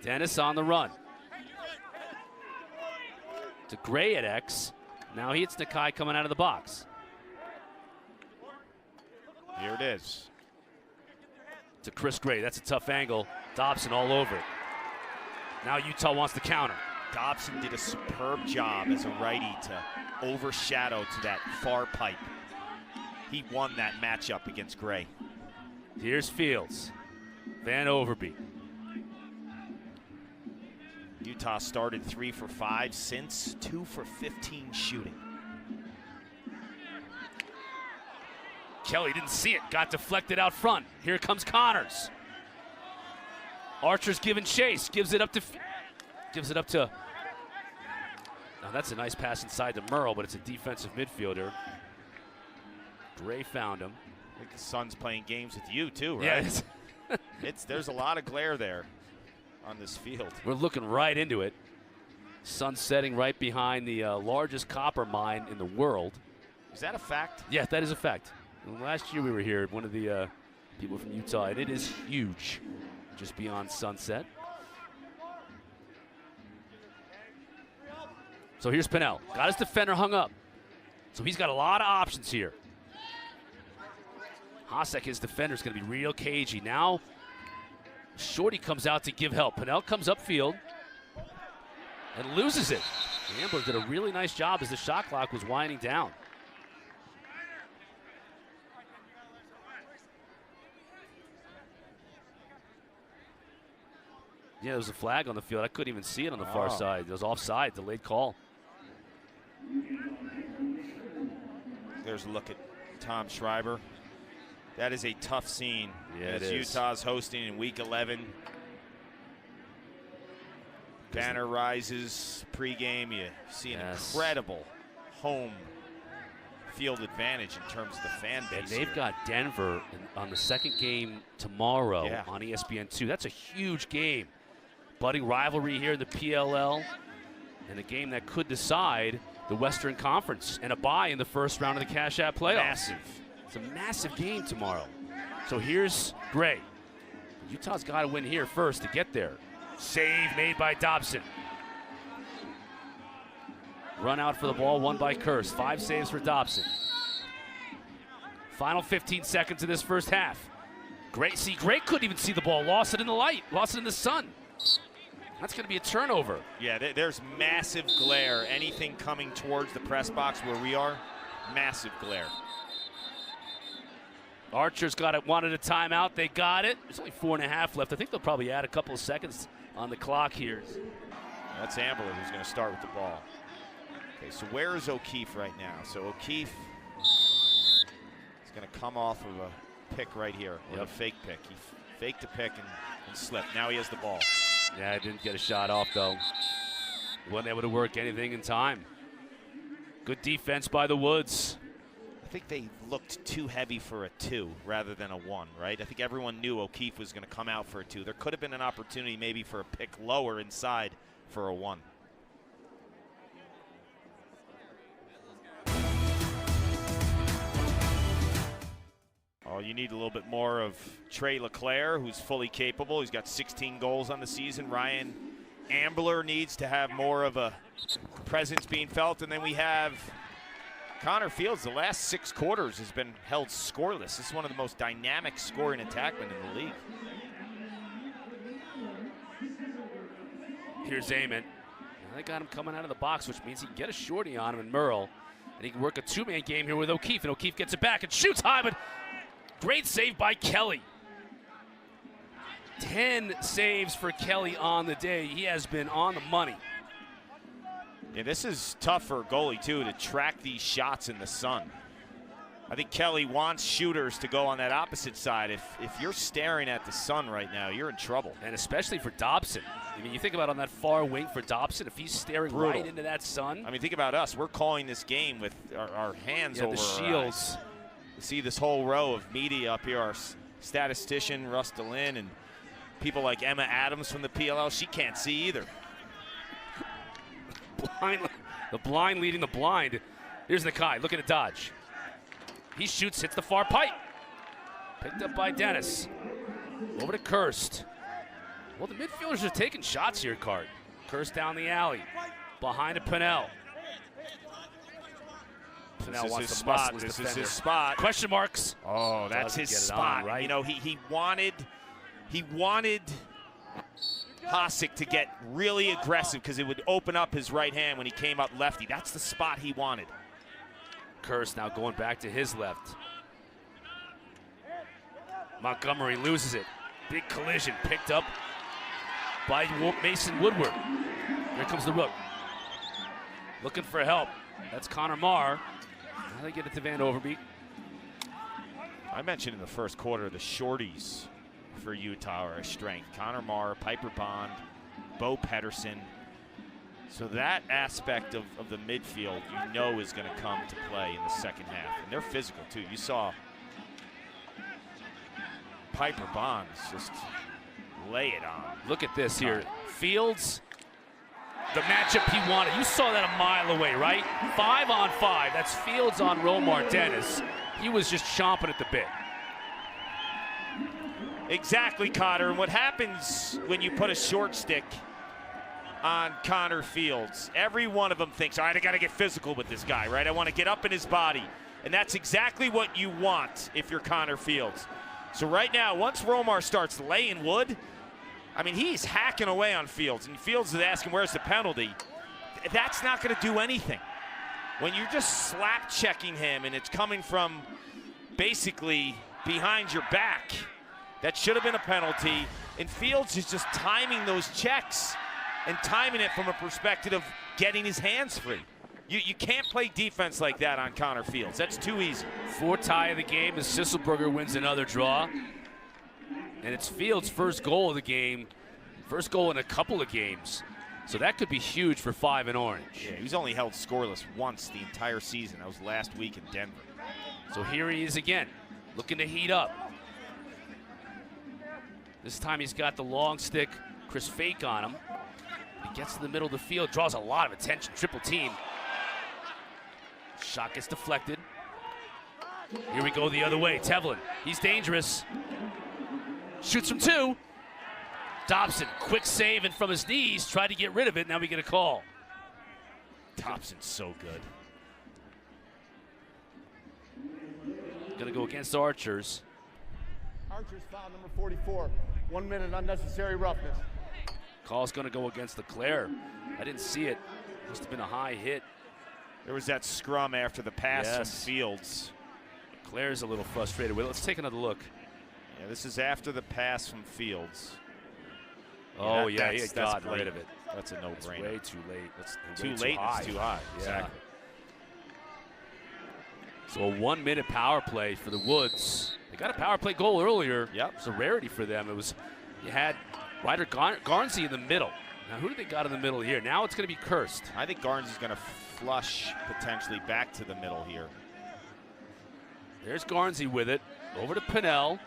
Dennis on the run. To Gray at X. Now he hits Nakai coming out of the box. Here it is. To Chris Gray. That's a tough angle. Dobson all over it. Now Utah wants the counter. Dobson did a superb job as a righty to overshadow to that far pipe. He won that matchup against Gray. Here's Fields. Van Overbeek. Utah started 3 for 5 since 2 for 15 shooting. Kelly didn't see it. Got deflected out front. Here comes Connors. Archer's giving chase. Gives it up to. Now that's a nice pass inside to Merle, but it's a defensive midfielder. Gray found him. I think the Sun's playing games with you too, right? Yeah. There's a lot of glare there on this field. We're looking right into it. Sun setting right behind the largest copper mine in the world. Is that a fact? Yeah, that is a fact. Last year we were here, one of the people from Utah, and it is huge, just beyond Sunset. So here's Pennell. Got his defender hung up. So he's got a lot of options here. Hasek, his defender, is going to be real cagey. Now, Shorty comes out to give help. Pennell comes upfield and loses it. Ambler did a really nice job as the shot clock was winding down. Yeah, there was a flag on the field. I couldn't even see it on the far side. It was offside, delayed call. There's a look at Tom Schreiber. That is a tough scene. Yeah, as it is. Utah's hosting in Week 11. Banner rises pregame. You see an incredible home field advantage in terms of the fan base. And they've here. got Denver on the second game tomorrow on ESPN2. That's a huge game. Budding rivalry here in the PLL, and a game that could decide the Western Conference and a bye in the first round of the Cash App playoffs. Massive. It's a massive game tomorrow. So here's Gray. Utah's got to win here first to get there. Save made by Dobson. Run out for the ball, won by Kurse. 5 saves for Dobson. Final 15 seconds of this first half. Gray couldn't even see the ball. Lost it in the light. Lost it in the sun. That's going to be a turnover. Yeah, there's massive glare. Anything coming towards the press box where we are, massive glare. Archer's wanted a timeout. They got it. There's only 4.5 left. I think they'll probably add a couple of seconds on the clock here. That's Ambler who's going to start with the ball. Okay, so where is O'Keefe right now? So O'Keefe is going to come off of a pick right here, or a fake pick. He faked a pick and slipped. Now he has the ball. Yeah, didn't get a shot off, though. Wasn't able to work anything in time. Good defense by the Woods. I think they looked too heavy for a 2 rather than a 1, right? I think everyone knew O'Keefe was going to come out for a 2. There could have been an opportunity maybe for a pick lower inside for a 1. Oh, you need a little bit more of Trey LeClaire, who's fully capable. He's got 16 goals on the season. Ryan Ambler needs to have more of a presence being felt. And then we have Connor Fields. The last 6 quarters has been held scoreless. This is one of the most dynamic scoring attackmen in the league. Here's Amon. Now they got him coming out of the box, which means he can get a shorty on him and Merle. And he can work a 2-man game here with O'Keefe. And O'Keefe gets it back and shoots high, but great save by Kelly. 10 saves for Kelly on the day. He has been on the money. Yeah, this is tough for a goalie, too, to track these shots in the sun. I think Kelly wants shooters to go on that opposite side. If you're staring at the sun right now, you're in trouble. And especially for Dobson. I mean, you think about on that far wing for Dobson, if he's staring right into that sun. I mean, think about us. We're calling this game with our hands over the our shields. eyes. You see this whole row of media up here, our statistician, Russ DeLynn, and people like Emma Adams from the PLL. She can't see either. The blind leading the blind. Here's Nakai looking to dodge. He shoots, hits the far pipe. Picked up by Dennis. Over to Kirst. Well, the midfielders are taking shots here, Cart. Kirst down the alley. Behind a Pinnell. Pinnell wants to muscle his defender. This is his spot. Question marks. Oh, that's his spot. Right? You know, he wanted Hasek to get really aggressive because it would open up his right hand when he came up lefty. That's the spot he wanted. Kirst now going back to his left. Montgomery loses it. Big collision picked up by Mason Woodward. Here comes the rook. Looking for help. That's Connor Marr. Now they get it to Van Overbeek. I mentioned in the first quarter the shorties for Utah are a strength. Connor Marr, Piper Bond, Bo Pedersen. So that aspect of the midfield you know is going to come to play in the second half. And they're physical too. You saw Piper Bonds just lay it on. Look at this here. Fields, the matchup he wanted. You saw that a mile away, right? 5-on-5. That's Fields on Romar Dennis. He was just chomping at the bit. Exactly, Cotter. And what happens when you put a short stick on Connor Fields? Every one of them thinks, all right, I got to get physical with this guy, right? I want to get up in his body. And that's exactly what you want if you're Connor Fields. So right now, once Romar starts laying wood, I mean, he's hacking away on Fields. And Fields is asking, where's the penalty? That's not going to do anything. When you're just slap checking him and it's coming from basically behind your back, that should have been a penalty. And Fields is just timing those checks and timing it from a perspective of getting his hands free. You can't play defense like that on Connor Fields. That's too easy. 4th tie of the game as Sisselberger wins another draw. And it's Fields' first goal of the game. First goal in a couple of games. So that could be huge for 5 in orange. Yeah, he's only held scoreless once the entire season. That was last week in Denver. So here he is again, looking to heat up. This time he's got the long stick, Chris Fake on him. He gets to the middle of the field, draws a lot of attention, triple team. Shot gets deflected. Here we go the other way, Tevlin, he's dangerous. Shoots from 2. Dobson, quick save and from his knees, tried to get rid of it, now we get a call. Dobson's so good. Gonna go against Archers. Archers foul number 44. 1 minute unnecessary roughness. Call's gonna go against LeClaire. I didn't see it. Must have been a high hit. There was that scrum after the pass from Fields. LeClaire's a little frustrated with it. Let's take another look. Yeah, this is after the pass from Fields. Oh, yeah, he got rid of it. That's a no-brainer. Way too late. That's too late. It's too high. Yeah. Exactly. So a 1 minute power play for the Woods. They got a power play goal earlier. Yep. It's a rarity for them. You had Ryder Garnsey in the middle. Now, who do they got in the middle here? Now it's going to be Kirst. I think Garnes is going to flush potentially back to the middle here. There's Garnsey with it. Over to Pinnell.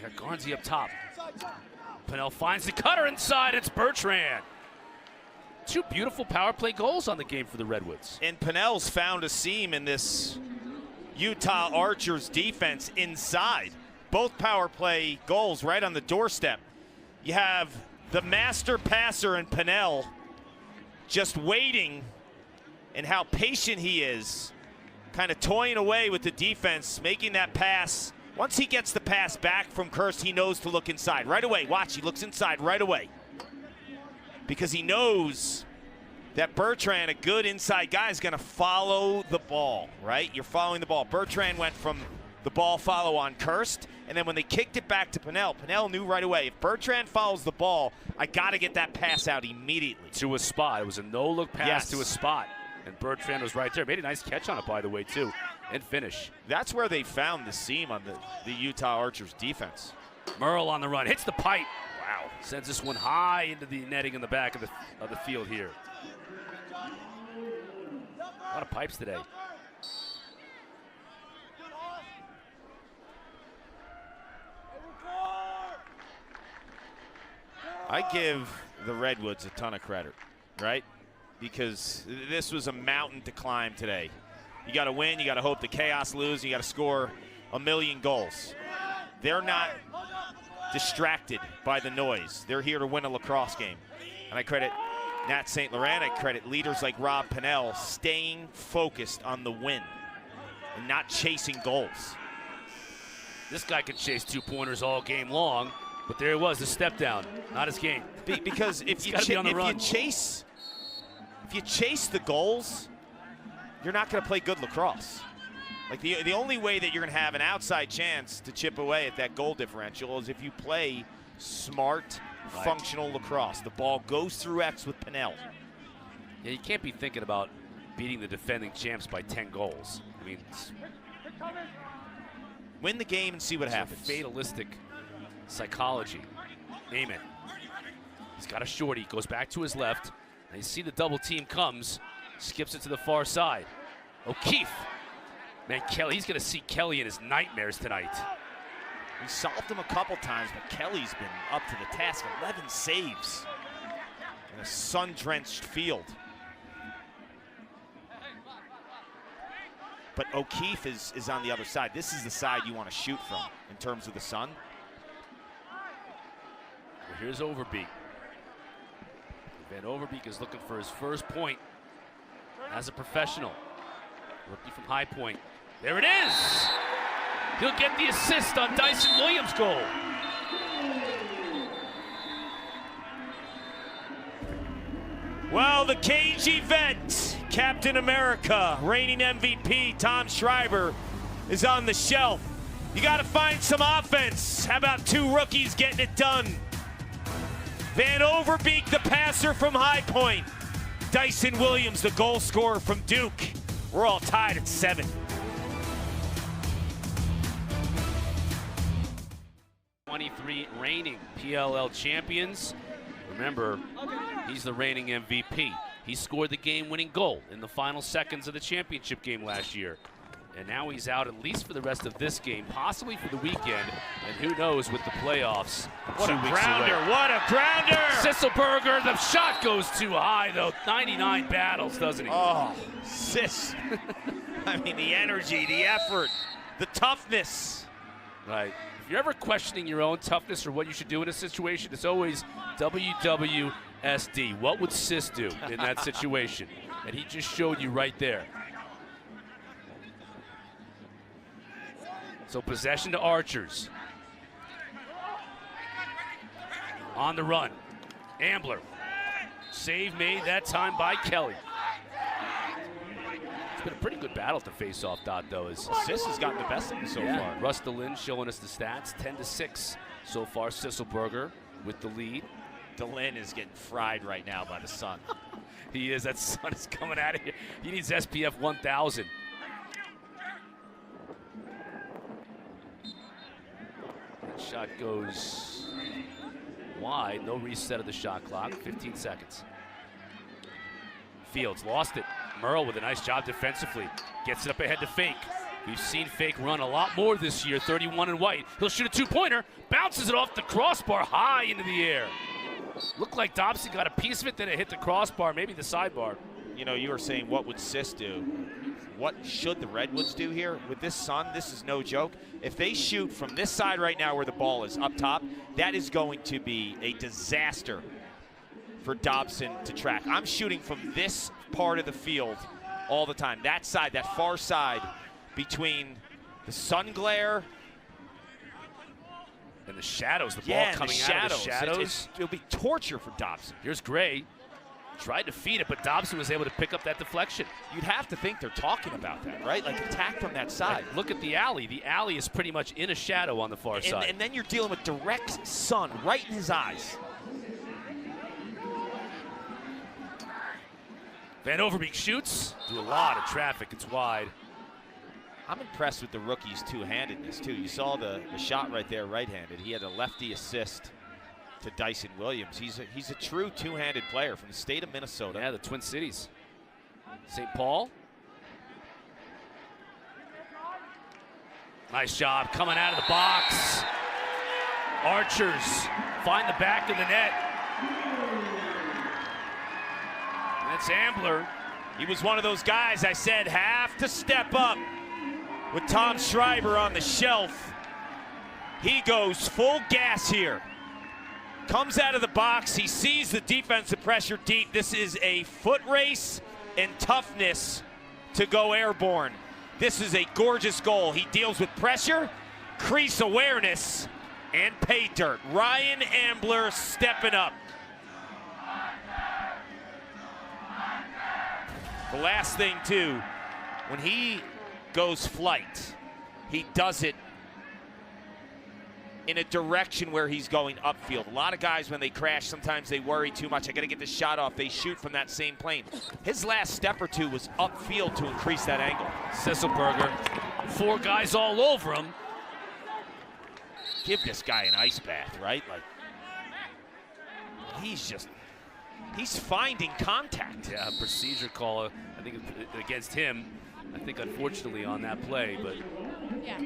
Got Garnsey up top. Pinnell finds the cutter inside. It's Bertrand. 2 beautiful power play goals on the game for the Redwoods. And Pinnell's found a seam in this Utah Archers defense inside. Both power play goals right on the doorstep. You have the master passer in Pinnell just waiting, and how patient he is, kind of toying away with the defense, making that pass. Once he gets the pass back from Kirst, he knows to look inside right away. Watch, he looks inside right away. Because he knows that Bertrand, a good inside guy, is going to follow the ball, right? You're following the ball. Bertrand went from the ball follow on Kirst, and then when they kicked it back to Pinnell, Pinnell knew right away, if Bertrand follows the ball, I got to get that pass out immediately. To a spot. It was a no-look pass Yes. to a spot. And Bertrand was right there. Made a nice catch on it, by the way, too. And finish. That's where they found the seam on the Utah Archers defense. Merle on the run. Hits the pipe. Wow. Sends this one high into the netting in the back of the field here. A lot of pipes today. I give the Redwoods a ton of credit, right? Because this was a mountain to climb today. You got to win, you got to hope the Chaos lose, you got to score a million goals. They're not distracted by the noise. They're here to win a lacrosse game. And I credit Nat St. Laurent, I credit leaders like Rob Pinnell staying focused on the win and not chasing goals. This guy can chase 2-pointers all game long, but there it was, the step down. Not his game. Because if you chase the goals, you're not going to play good lacrosse. Like the only way that you're going to have an outside chance to chip away at that goal differential is if you play smart, functional lacrosse. The ball goes through X with Pinnell. Yeah, you can't be thinking about beating the defending champs by 10 goals. I mean, win the game and see what happens. Fatalistic psychology. Amen. He's got a shorty, goes back to his left. And you see the double team comes, skips it to the far side. O'Keefe. Man, Kelly, he's going to see Kelly in his nightmares tonight. We solved him a couple times, but Kelly's been up to the task. 11 saves in a sun-drenched field. But O'Keefe is on the other side. This is the side you want to shoot from in terms of the sun. Well, here's Overbeek. Van Overbeek is looking for his first point as a professional. Rookie from High Point. There it is! He'll get the assist on Dyson Williams' goal. Well, the KG vet, Captain America, reigning MVP, Tom Schreiber, is on the shelf. You got to find some offense. How about 2 rookies getting it done? Van Overbeek, the passer from High Point. Dyson Williams, the goal scorer from Duke. We're all tied at 7. '23 reigning PLL champions. Remember, he's the reigning MVP. He scored the game-winning goal in the final seconds of the championship game last year. And now he's out at least for the rest of this game, possibly for the weekend. And who knows with the playoffs. What a 2 weeks grounder, away. what a grounder! Sisselberger, the shot goes too high though. 99 battles, doesn't he? Oh, Sis. I mean, the energy, the effort, the toughness. Right. If you're ever questioning your own toughness or what you should do in a situation, it's always WWSD. What would Sis do in that situation? And he just showed you right there. So possession to Archers. On the run. Ambler. Save made that time by Kelly. It's been a pretty good battle to face off, Dot, though. Sis has gotten the best of him so far. Russ DeLynn showing us the stats. 10-6 so far. Sisselberger with the lead. DeLynn is getting fried right now by the sun. He is. That sun is coming out of here. He needs SPF 1000. Shot goes wide. No reset of the shot clock. 15 seconds. Fields lost it. Merle with a nice job defensively. Gets it up ahead to Fake. We've seen Fake run a lot more this year, 31 in white. He'll shoot a two-pointer, bounces it off the crossbar high into the air. Looked like Dobson got a piece of it, then it hit the crossbar, maybe the sidebar. You know, you were saying what would Sis do? What should the Redwoods do here? With this sun, this is no joke. If they shoot from this side right now where the ball is up top, that is going to be a disaster for Dobson to track. I'm shooting from this part of the field all the time. That side, that far side between the sun glare and the shadows, the ball coming out of the shadows. It'll be torture for Dobson. Here's Gray. Tried to feed it, but Dobson was able to pick up that deflection. You'd have to think they're talking about that, right? Like attack from that side. Like, look at the alley. The alley is pretty much in a shadow on the far side. And then you're dealing with direct sun right in his eyes. Van Overbeek shoots through a lot of traffic. It's wide. I'm impressed with the rookie's two-handedness, too. You saw the shot right there, right-handed. He had a lefty assist to Dyson Williams. He's a true two-handed player from the state of Minnesota. Yeah, the Twin Cities. St. Paul. Nice job coming out of the box. Archers find the back of the net. That's Ambler. He was one of those guys I said have to step up with Tom Schreiber on the shelf. He goes full gas here. Comes out of the box. He sees the defensive pressure deep. This is a foot race and toughness to go airborne. This is a gorgeous goal. He deals with pressure, crease awareness, and pay dirt. Ryan Ambler stepping up. The last thing, too, when he goes flight, he does it in a direction where he's going upfield. A lot of guys, when they crash, sometimes they worry too much. I got to get this shot off. They shoot from that same plane. His last step or two was upfield to increase that angle. Sisselberger, 4 guys all over him. Give this guy an ice bath, right? Like, he's finding contact. Yeah, procedure call, I think, against him. I think, unfortunately, on that play, but yeah.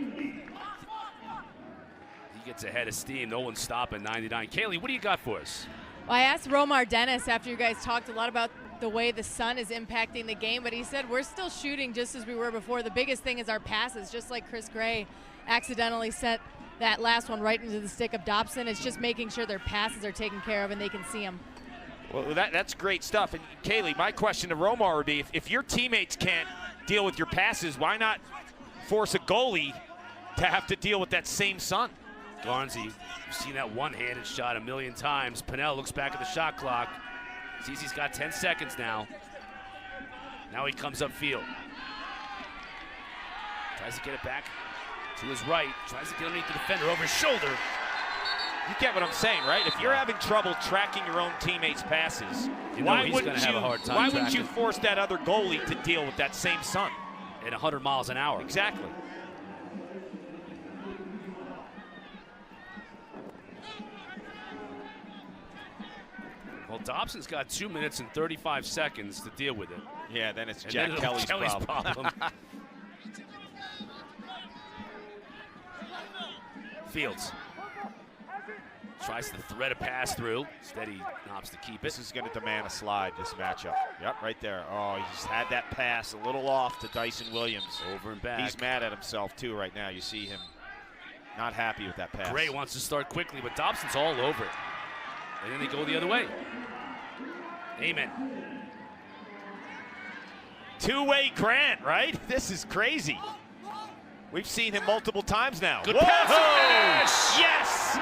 He gets ahead of steam. No one's stopping 99. Caley, what do you got for us? Well, I asked Romar Dennis after you guys talked a lot about the way the sun is impacting the game, but he said we're still shooting just as we were before. The biggest thing is our passes, just like Chris Gray accidentally sent that last one right into the stick of Dobson. It's just making sure their passes are taken care of and they can see them. Well, that's great stuff. And Caley, my question to Romar would be, if your teammates can't deal with your passes, why not force a goalie to have to deal with that same sun? Garnsey, you've seen that one-handed shot a million times. Pinnell looks back at the shot clock. Sees he's got 10 seconds now. Now he comes upfield. Tries to get it back to his right. Tries to get underneath the defender over his shoulder. You get what I'm saying, right? If you're having trouble tracking your own teammates' passes, why wouldn't you force that other goalie to deal with that same sun? At 100 miles an hour. Exactly. Well, Dobson's got 2 minutes and 35 seconds to deal with it. Yeah, then it's and Jack then Kelly's problem. Fields tries to thread a pass through. Instead, he opts to keep it. This is going to demand a slide, this matchup. Yep, right there. Oh, he just had that pass a little off to Dyson Williams. Over and back. He's mad at himself, too, right now. You see him not happy with that pass. Gray wants to start quickly, but Dobson's all over it. And then they go the other way. Amen. Two-way Grant, right? This is crazy. We've seen him multiple times now. Good pass. Yes!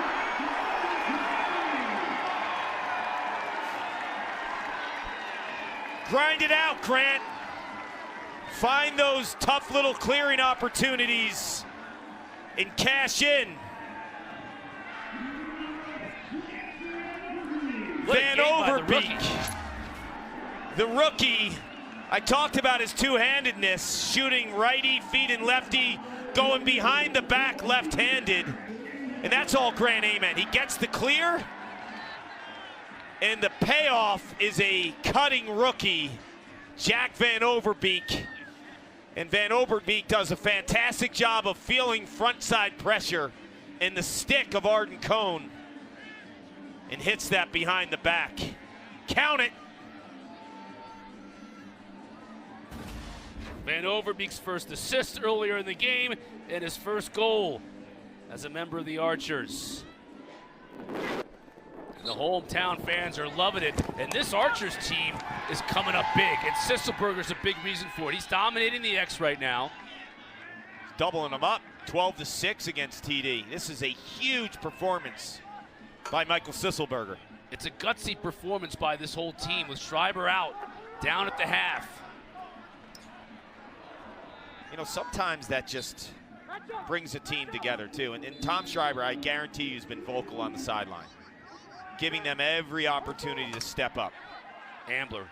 Grind it out, Grant. Find those tough little clearing opportunities and cash in. Van Overbeek, the rookie. I talked about his two-handedness, shooting righty, feeding lefty, going behind the back left-handed. And that's all Grant Amen. He gets the clear, and the payoff is a cutting rookie, Jack Van Overbeek. And Van Overbeek does a fantastic job of feeling frontside pressure in the stick of Arden Cohn and hits that behind the back. Count it. Van Overbeek's first assist earlier in the game and his first goal as a member of the Archers. The hometown fans are loving it, and this Archers team is coming up big, and Sisselberger's a big reason for it. He's dominating the X right now. Doubling them up, 12-6 against TD. This is a huge performance by Michael Sisselberger. It's a gutsy performance by this whole team with Schreiber out, down at the half. You know, sometimes that just brings a team together too. And Tom Schreiber, I guarantee you, has been vocal on the sideline, giving them every opportunity to step up. Ambler,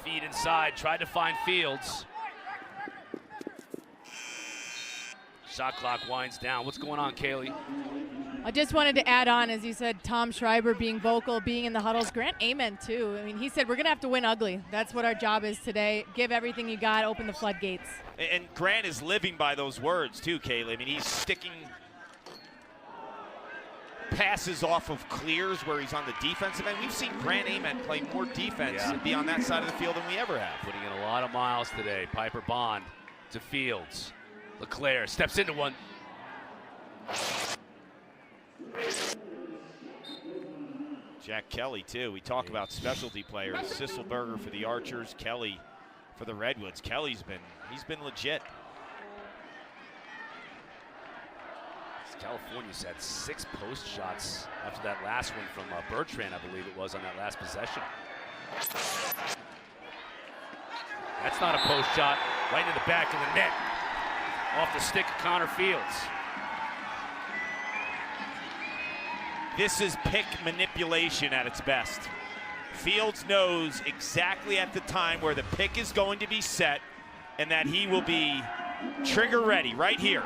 feed inside, tried to find Fields. Shot clock winds down. What's going on, Caley? I just wanted to add on, as you said, Tom Schreiber being vocal, being in the huddles. Grant Amen, too. I mean, he said, we're going to have to win ugly. That's what our job is today. Give everything you got, open the floodgates. And Grant is living by those words, too, Caley. I mean, he's sticking passes off of clears where he's on the defensive end. We've seen Grant Amen play more defense and be on that side of the field than we ever have. Putting in a lot of miles today. Piper Bond to Fields. LeClaire steps into one. Jack Kelly, too. We talk about specialty players. Sisselberger for the Archers, Kelly for the Redwoods. Kelly's been legit. California's had 6 post shots after that last one from Bertrand, I believe it was, on that last possession. That's not a post shot. Right into the back of the net. Off the stick of Connor Fields. This is pick manipulation at its best. Fields knows exactly at the time where the pick is going to be set and that he will be trigger ready right here.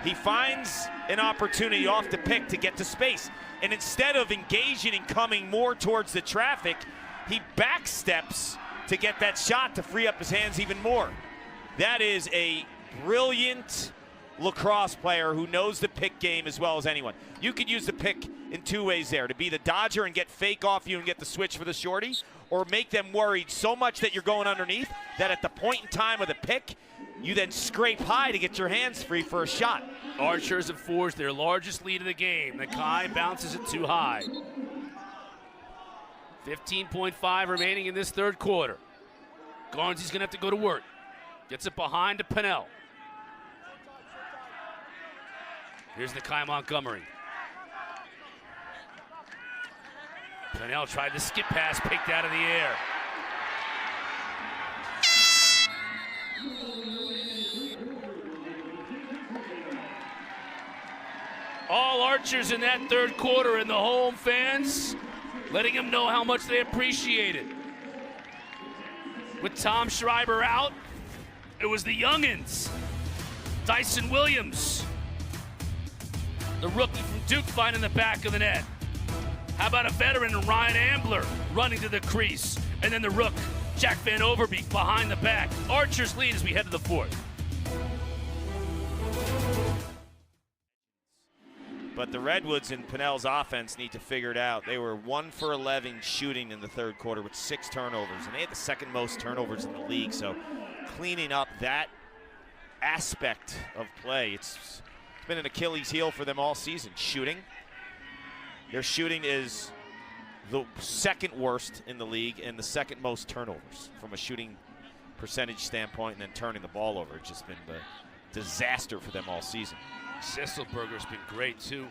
He finds an opportunity off the pick to get to space. And instead of engaging and coming more towards the traffic, he backsteps to get that shot to free up his hands even more. That is a brilliant lacrosse player who knows the pick game as well as anyone. You could use the pick in 2 ways there, to be the dodger and get fake off you and get the switch for the shorty, or make them worried so much that you're going underneath that at the point in time of the pick, you then scrape high to get your hands free for a shot. Archers have forged their largest lead of the game. Nakai bounces it too high. 15.5 remaining in this third quarter. Garnsy's gonna have to go to work. Gets it behind to Pennell. Here's Nakai Montgomery. Pennell tried the skip pass, picked out of the air. All Archers in that third quarter, and the home fans letting them know how much they appreciate it. With Tom Schreiber out, it was the youngins. Dyson Williams, the rookie from Duke, finding the back of the net. How about a veteran, Ryan Ambler, running to the crease? And then the rook, Jack Van Overbeek, behind the back. Archers lead as we head to the fourth. But the Redwoods and Pennell's offense need to figure it out. They were 1 for 11 shooting in the third quarter with 6 turnovers, and they had the second most turnovers in the league. So cleaning up that aspect of play, it's been an Achilles heel for them all season. Shooting. Their shooting is the second worst in the league and the second most turnovers from a shooting percentage standpoint, and then turning the ball over. It's just been the disaster for them all season. Sisselberger's been great too.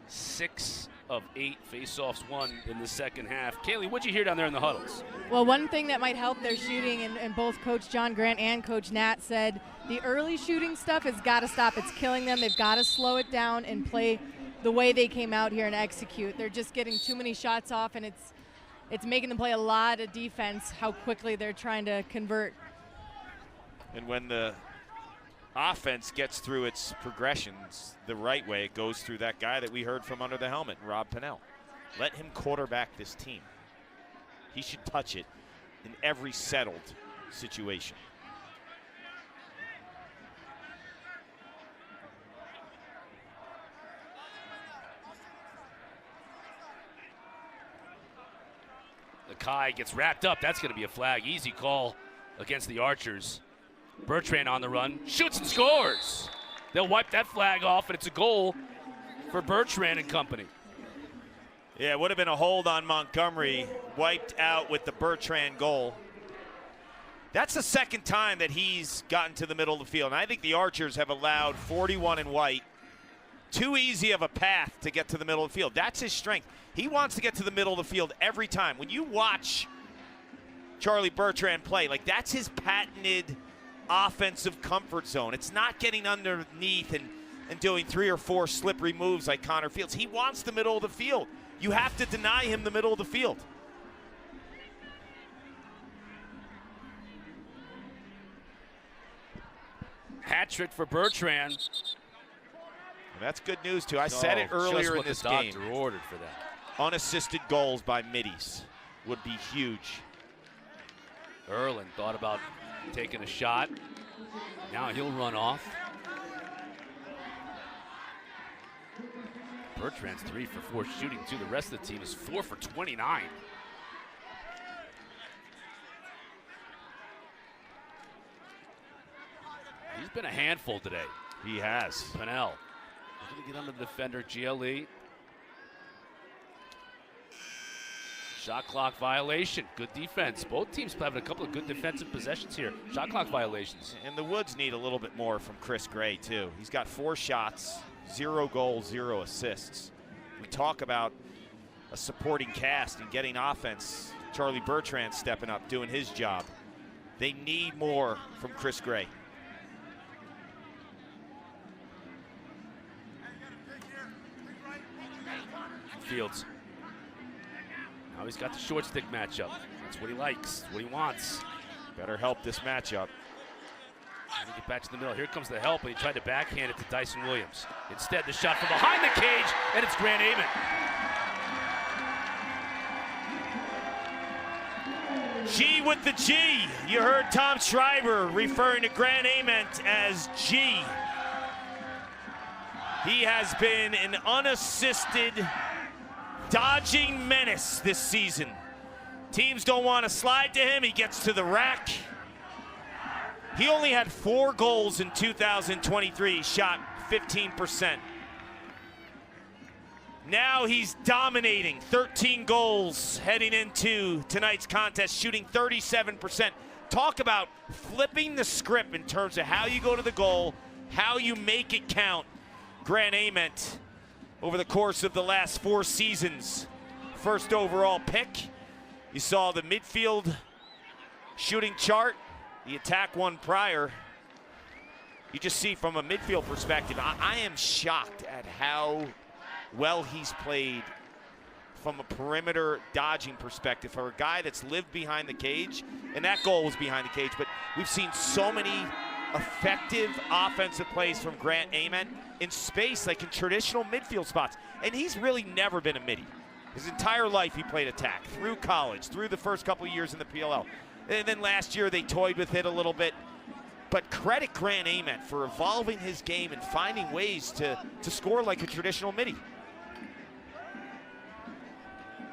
6 of 8 faceoffs won in the second half. Caley, what'd you hear down there in the huddles? Well, one thing that might help their shooting, and both Coach John Grant and Coach Nat said, the early shooting stuff has got to stop. It's killing them. They've got to slow it down and play the way they came out here and execute. They're just getting too many shots off, and it's making them play a lot of defense, how quickly they're trying to convert. And when the offense gets through its progressions the right way, it goes through that guy that we heard from under the helmet, Rob Pennell. Let him quarterback this team. He should touch it in every settled situation. Lakai gets wrapped up. That's going to be a flag. Easy call against the Archers. Bertrand on the run, shoots and scores. They'll wipe that flag off, and it's a goal for Bertrand and company. Yeah, it would have been a hold on Montgomery, wiped out with the Bertrand goal. That's the second time that he's gotten to the middle of the field. And I think the Archers have allowed 41 in white too easy of a path to get to the middle of the field. That's his strength. He wants to get to the middle of the field every time. When you watch Charlie Bertrand play, like, that's his patented offensive comfort zone. It's not getting underneath and doing 3 or 4 slippery moves like Connor Fields. He wants the middle of the field. You have to deny him the middle of the field. Hat trick for Bertrand. And that's good news, too. I said it earlier in this game. Just what the doctor ordered for that. Unassisted goals by middies would be huge. Erlin thought about taking a shot. Now he'll run off. Bertrand's 3 for 4 shooting, too. The rest of the team is 4 for 29. He's been a handful today. He has. Pennell. Looking to get under the defender, GLE. Shot clock violation. Good defense. Both teams having a couple of good defensive possessions here. Shot clock violations. And the Woods need a little bit more from Chris Gray, too. He's got 4 shots, 0 goals, 0 assists. We talk about a supporting cast and getting offense. Charlie Bertrand stepping up, doing his job. They need more from Chris Gray. Fields. Now he's got the short stick matchup. That's what he likes, what he wants. Better help this matchup. Trying to get back to the middle. Here comes the help, and he tried to backhand it to Dyson Williams. Instead, the shot from behind the cage, and it's Grant Amon. G with the G. You heard Tom Schreiber referring to Grant Amon as G. He has been an unassisted dodging menace this season. Teams don't want to slide to him. He gets to the rack. He only had 4 goals in 2023, shot 15%. Now he's dominating, 13 goals heading into tonight's contest, shooting 37%. Talk about flipping the script in terms of how you go to the goal, how you make it count. Grant Ament, over the course of the last 4 seasons, first overall pick. You saw the midfield shooting chart, the attack one prior. You just see from a midfield perspective, I am shocked at how well he's played from a perimeter dodging perspective for a guy that's lived behind the cage, and that goal was behind the cage, but we've seen so many effective offensive plays from Grant Ament in space, like in traditional midfield spots. And he's really never been a midi. His entire life he played attack, through college, through the first couple of years in the PLL. And then last year they toyed with it a little bit. But credit Grant Ament for evolving his game and finding ways to score like a traditional midi.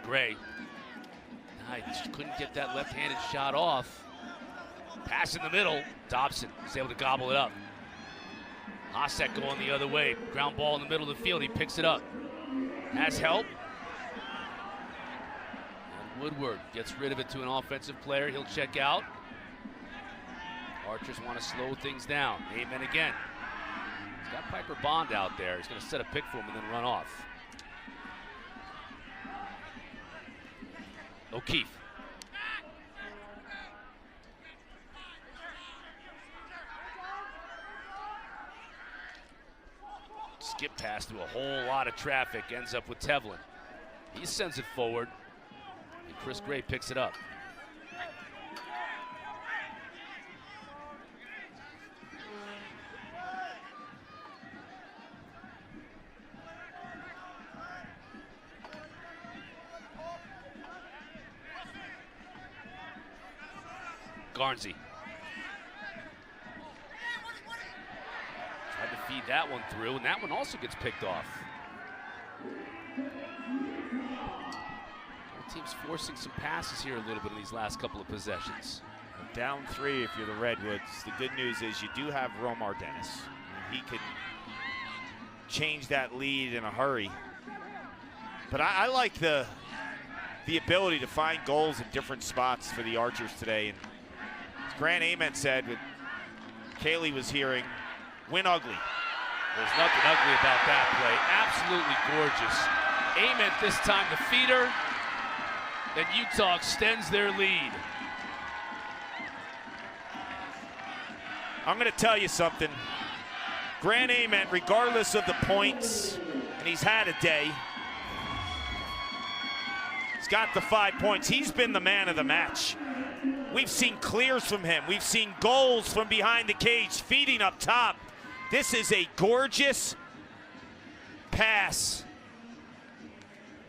Gray. I just couldn't get that left-handed shot off. Pass in the middle. Dobson is able to gobble it up. Hasek going the other way. Ground ball in the middle of the field. He picks it up. Has help. And Woodward gets rid of it to an offensive player. He'll check out. Archers want to slow things down. Amen again. He's got Piper Bond out there. He's going to set a pick for him and then run off. O'Keefe. Skip pass through a whole lot of traffic, ends up with Tevlin. He sends it forward, and Chris Gray picks it up. Garnsey. Tried to feed that one through, and that one also gets picked off. The team's forcing some passes here a little bit in these last couple of possessions. Down 3 if you're the Redwoods. The good news is you do have Romar Dennis. He can change that lead in a hurry. But I like the ability to find goals in different spots for the Archers today. And as Grant Ament said, when Caley was hearing, win ugly. There's nothing ugly about that play. Absolutely gorgeous. Ament this time the feeder. And Utah extends their lead. I'm going to tell you something. Grant Ament, regardless of the points, and he's had a day, he's got the 5 points. He's been the man of the match. We've seen clears from him. We've seen goals from behind the cage, feeding up top. This is a gorgeous pass.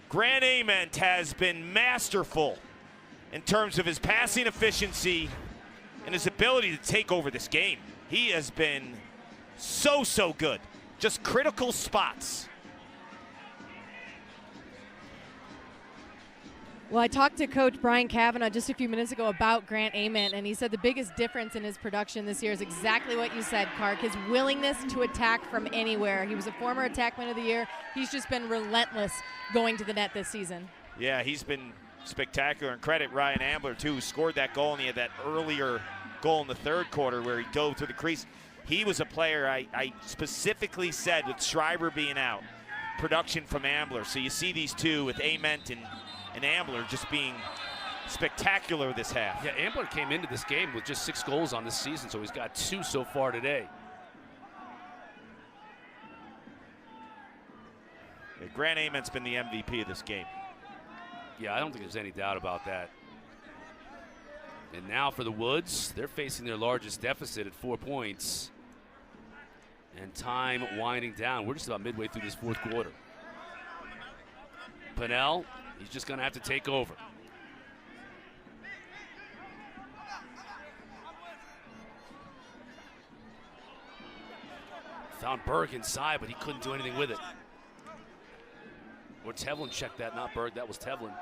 Grant Ament has been masterful in terms of his passing efficiency and his ability to take over this game. He has been so good. Just critical spots. Well, I talked to Coach Brian Cavanaugh just a few minutes ago about Grant Ament, and he said the biggest difference in his production this year is exactly what you said, Kark, his willingness to attack from anywhere. He was a former Attackman of the Year. He's just been relentless going to the net this season. Yeah, he's been spectacular, and credit Ryan Ambler, too, who scored that goal, and he had that earlier goal in the third quarter where he dove to the crease. He was a player I specifically said with Schreiber being out, production from Ambler. So you see these two with Ament and Ambler just being spectacular this half. Yeah, Ambler came into this game with just 6 goals on this season, so he's got 2 so far today. Yeah, Grant Ament's been the MVP of this game. Yeah, I don't think there's any doubt about that. And now for the Woods, they're facing their largest deficit at 4 points. And time winding down. We're just about midway through this fourth quarter. Pennell, he's just going to have to take over. Found Berg inside, but he couldn't do anything with it. Or Tevlin checked that, not Berg. That was Tevlin.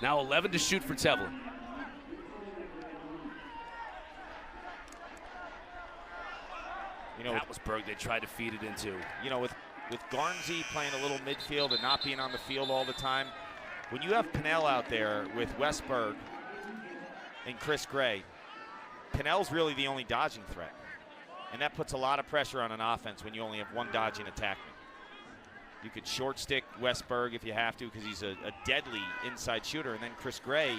Now 11 to shoot for Tevlin. You know, that was Berg they tried to feed it into. You know, with Garnsey playing a little midfield and not being on the field all the time, when you have Pennell out there with Westberg and Chris Gray, Pennell's really the only dodging threat. And that puts a lot of pressure on an offense when you only have one dodging attackman. You could short stick Westberg if you have to because he's a deadly inside shooter. And then Chris Gray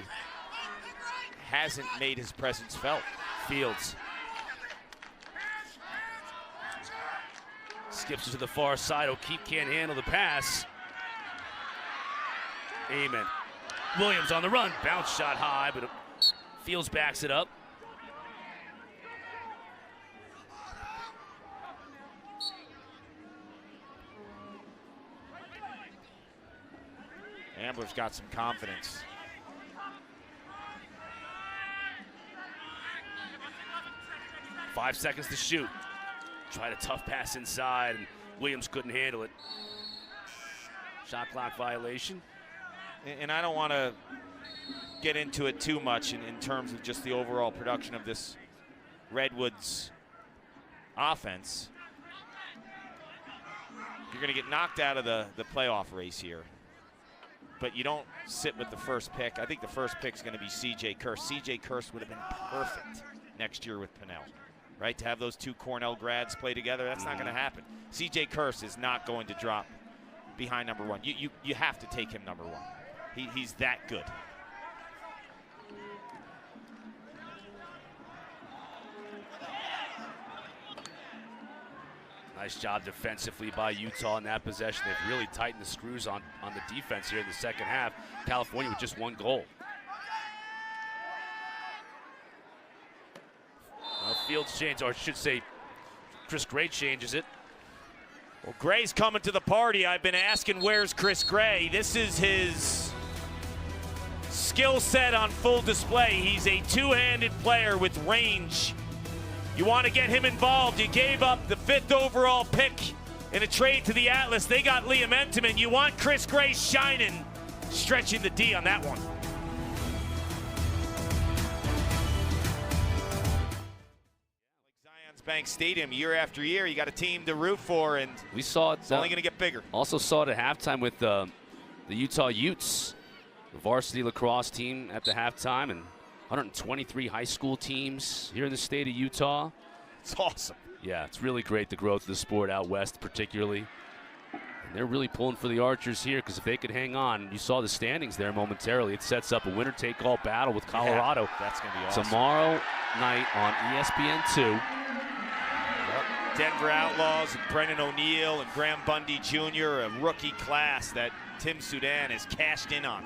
hasn't made his presence felt. Fields. Skips to the far side. O'Keefe can't handle the pass. Amen. Williams on the run. Bounce shot high, but Fields backs it up. Ambler's got some confidence. Five seconds to shoot. Tried a tough pass inside, and Williams couldn't handle it. Shot clock violation. And I don't want to get into it too much in terms of just the overall production of this Redwoods offense. You're going to get knocked out of the playoff race here. But you don't sit with the first pick. I think the first pick is going to be C.J. Kirst. C.J. Kirst would have been perfect next year with Pennell, right? To have those two Cornell grads play together, that's not going to happen. C.J. Kirst is not going to drop behind number one. You have to take him number one. He's that good. Nice job defensively by Utah in that possession. They've really tightened the screws on the defense here in the second half. California with just one goal. Well, Fields changed, or I should say Chris Gray changes it. Well, Gray's coming to the party. I've been asking where's Chris Gray. This is his skill set on full display. He's a two-handed player with range. You want to get him involved. You gave up the 5th overall pick in a trade to the Atlas. They got Liam Entenmann. You want Chris Gray shining, stretching the D on that one. Like Zions Bank Stadium, year after year, you got a team to root for, and we saw it. It's only going to get bigger. Also saw it at halftime with the Utah Utes, the varsity lacrosse team at the halftime, and 123 high school teams here in the state of Utah. It's awesome. Yeah, it's really great, the growth of the sport out west particularly. And they're really pulling for the Archers here, because if they could hang on, you saw the standings there momentarily, it sets up a winner-take-all battle with Colorado. Yeah, that's going to be awesome. Tomorrow night on ESPN2. Denver Outlaws and Brennan O'Neill and Graham Bundy Jr., a rookie class that Tim Sudan has cashed in on.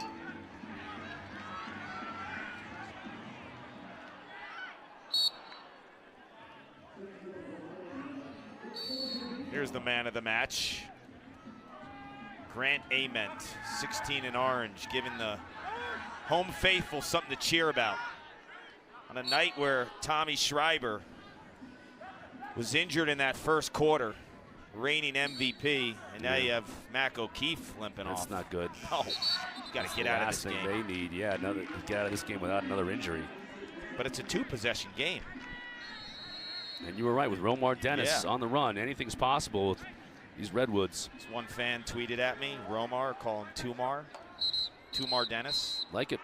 Here's the man of the match, Grant Ament, 16 in orange, giving the home faithful something to cheer about. On a night where Tommy Schreiber was injured in that first quarter, reigning MVP, and now you have Mac O'Keefe limping off. That's not good. Oh, you got to get out of this game. Last thing they need, yeah, get out of this game without another injury. But it's a 2-possession game. And you were right, with Romar Dennis Yeah. on the run, anything's possible with these Redwoods. As one fan tweeted at me, Romar, call him Tumar Dennis. Like it.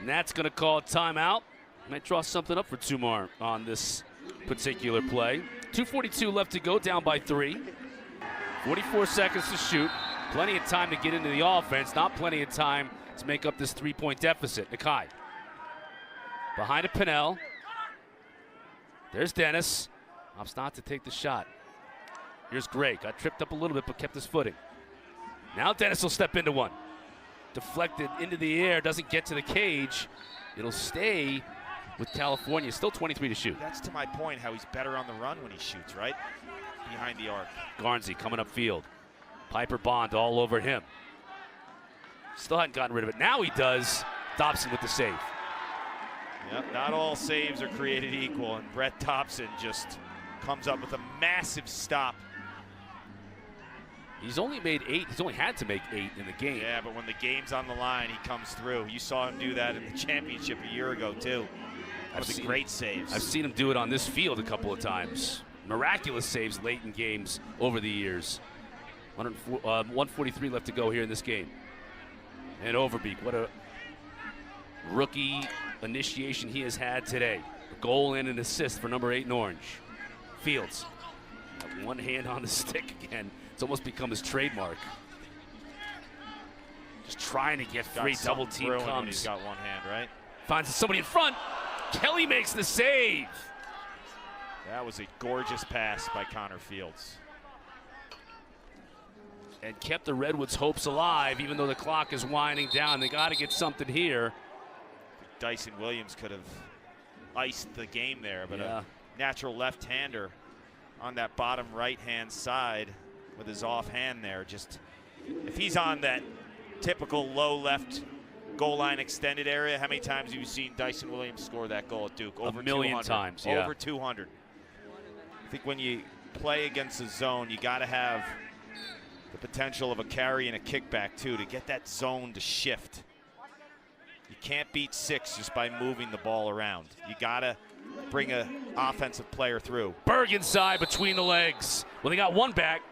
And that's going to call a timeout. Might draw something up for Tumar on this particular play. 2:42 left to go, down by 3. 44 seconds to shoot. Plenty of time to get into the offense, not plenty of time to make up this 3-point deficit. Nakai behind a Pinnell. There's Dennis. Opts not to take the shot. Here's Gray. Got tripped up a little bit, but kept his footing. Now Dennis will step into one. Deflected into the air, doesn't get to the cage. It'll stay with California. Still 23 to shoot. That's to my point, how he's better on the run when he shoots, right? Behind the arc. Garnsey coming up field. Piper Bond all over him. Still hadn't gotten rid of it. Now he does. Dobson with the save. Yep, not all saves are created equal, and Brett Dobson just comes up with a massive stop. He's only made 8. He's only had to make 8 in the game. Yeah, but when the game's on the line, he comes through. You saw him do that in the championship a year ago, too. That was a great saves. I've seen him do it on this field a couple of times. Miraculous saves late in games over the years. 143 left to go here in this game. And Overbeek, what a rookie initiation he has had today. A goal and an assist for number 8 in orange. Fields, one hand on the stick again. It's almost become his trademark. Just trying to get free. Double team comes. He's got one hand, right? Finds somebody in front. Kelly makes the save. That was a gorgeous pass by Connor Fields. And kept the Redwoods' hopes alive, even though the clock is winding down. They got to get something here. Dyson Williams could have iced the game there, but a natural left-hander on that bottom right-hand side with his offhand there. Just, if he's on that typical low left goal line extended area, how many times have you seen Dyson Williams score that goal at Duke? Over a million 200. times, yeah. Over 200. I think when you play against the zone, you got to have the potential of a carry and a kickback, too, to get that zone to shift. You can't beat 6 just by moving the ball around. You got to bring an offensive player through. Berg inside between the legs. Well, they got one back.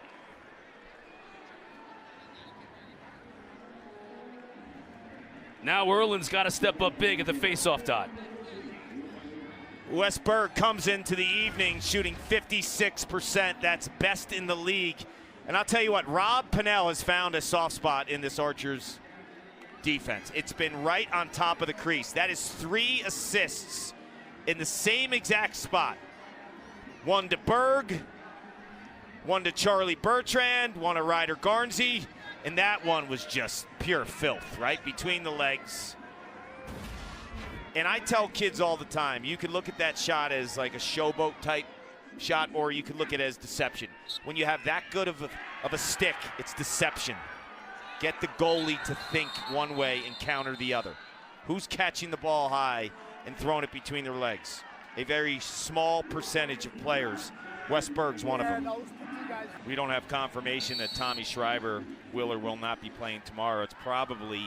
Now Erlin's got to step up big at the faceoff dot. Wes Berg comes into the evening shooting 56%. That's best in the league. And I'll tell you what, Rob Pinnell has found a soft spot in this Archers defense. It's been right on top of the crease. That is 3 assists in the same exact spot. One to Berg, one to Charlie Bertrand, one to Ryder Garnsey, and that one was just pure filth, right? Between the legs. And I tell kids all the time, you can look at that shot as like a showboat type shot, or you can look at it as deception. When you have that good of a stick, it's deception. get the goalie to think one way and counter the other. Who's catching the ball high and throwing it between their legs? A very small percentage of players. Westberg's one of them. We don't have confirmation that Tommy Schreiber will or will not be playing tomorrow. It's probably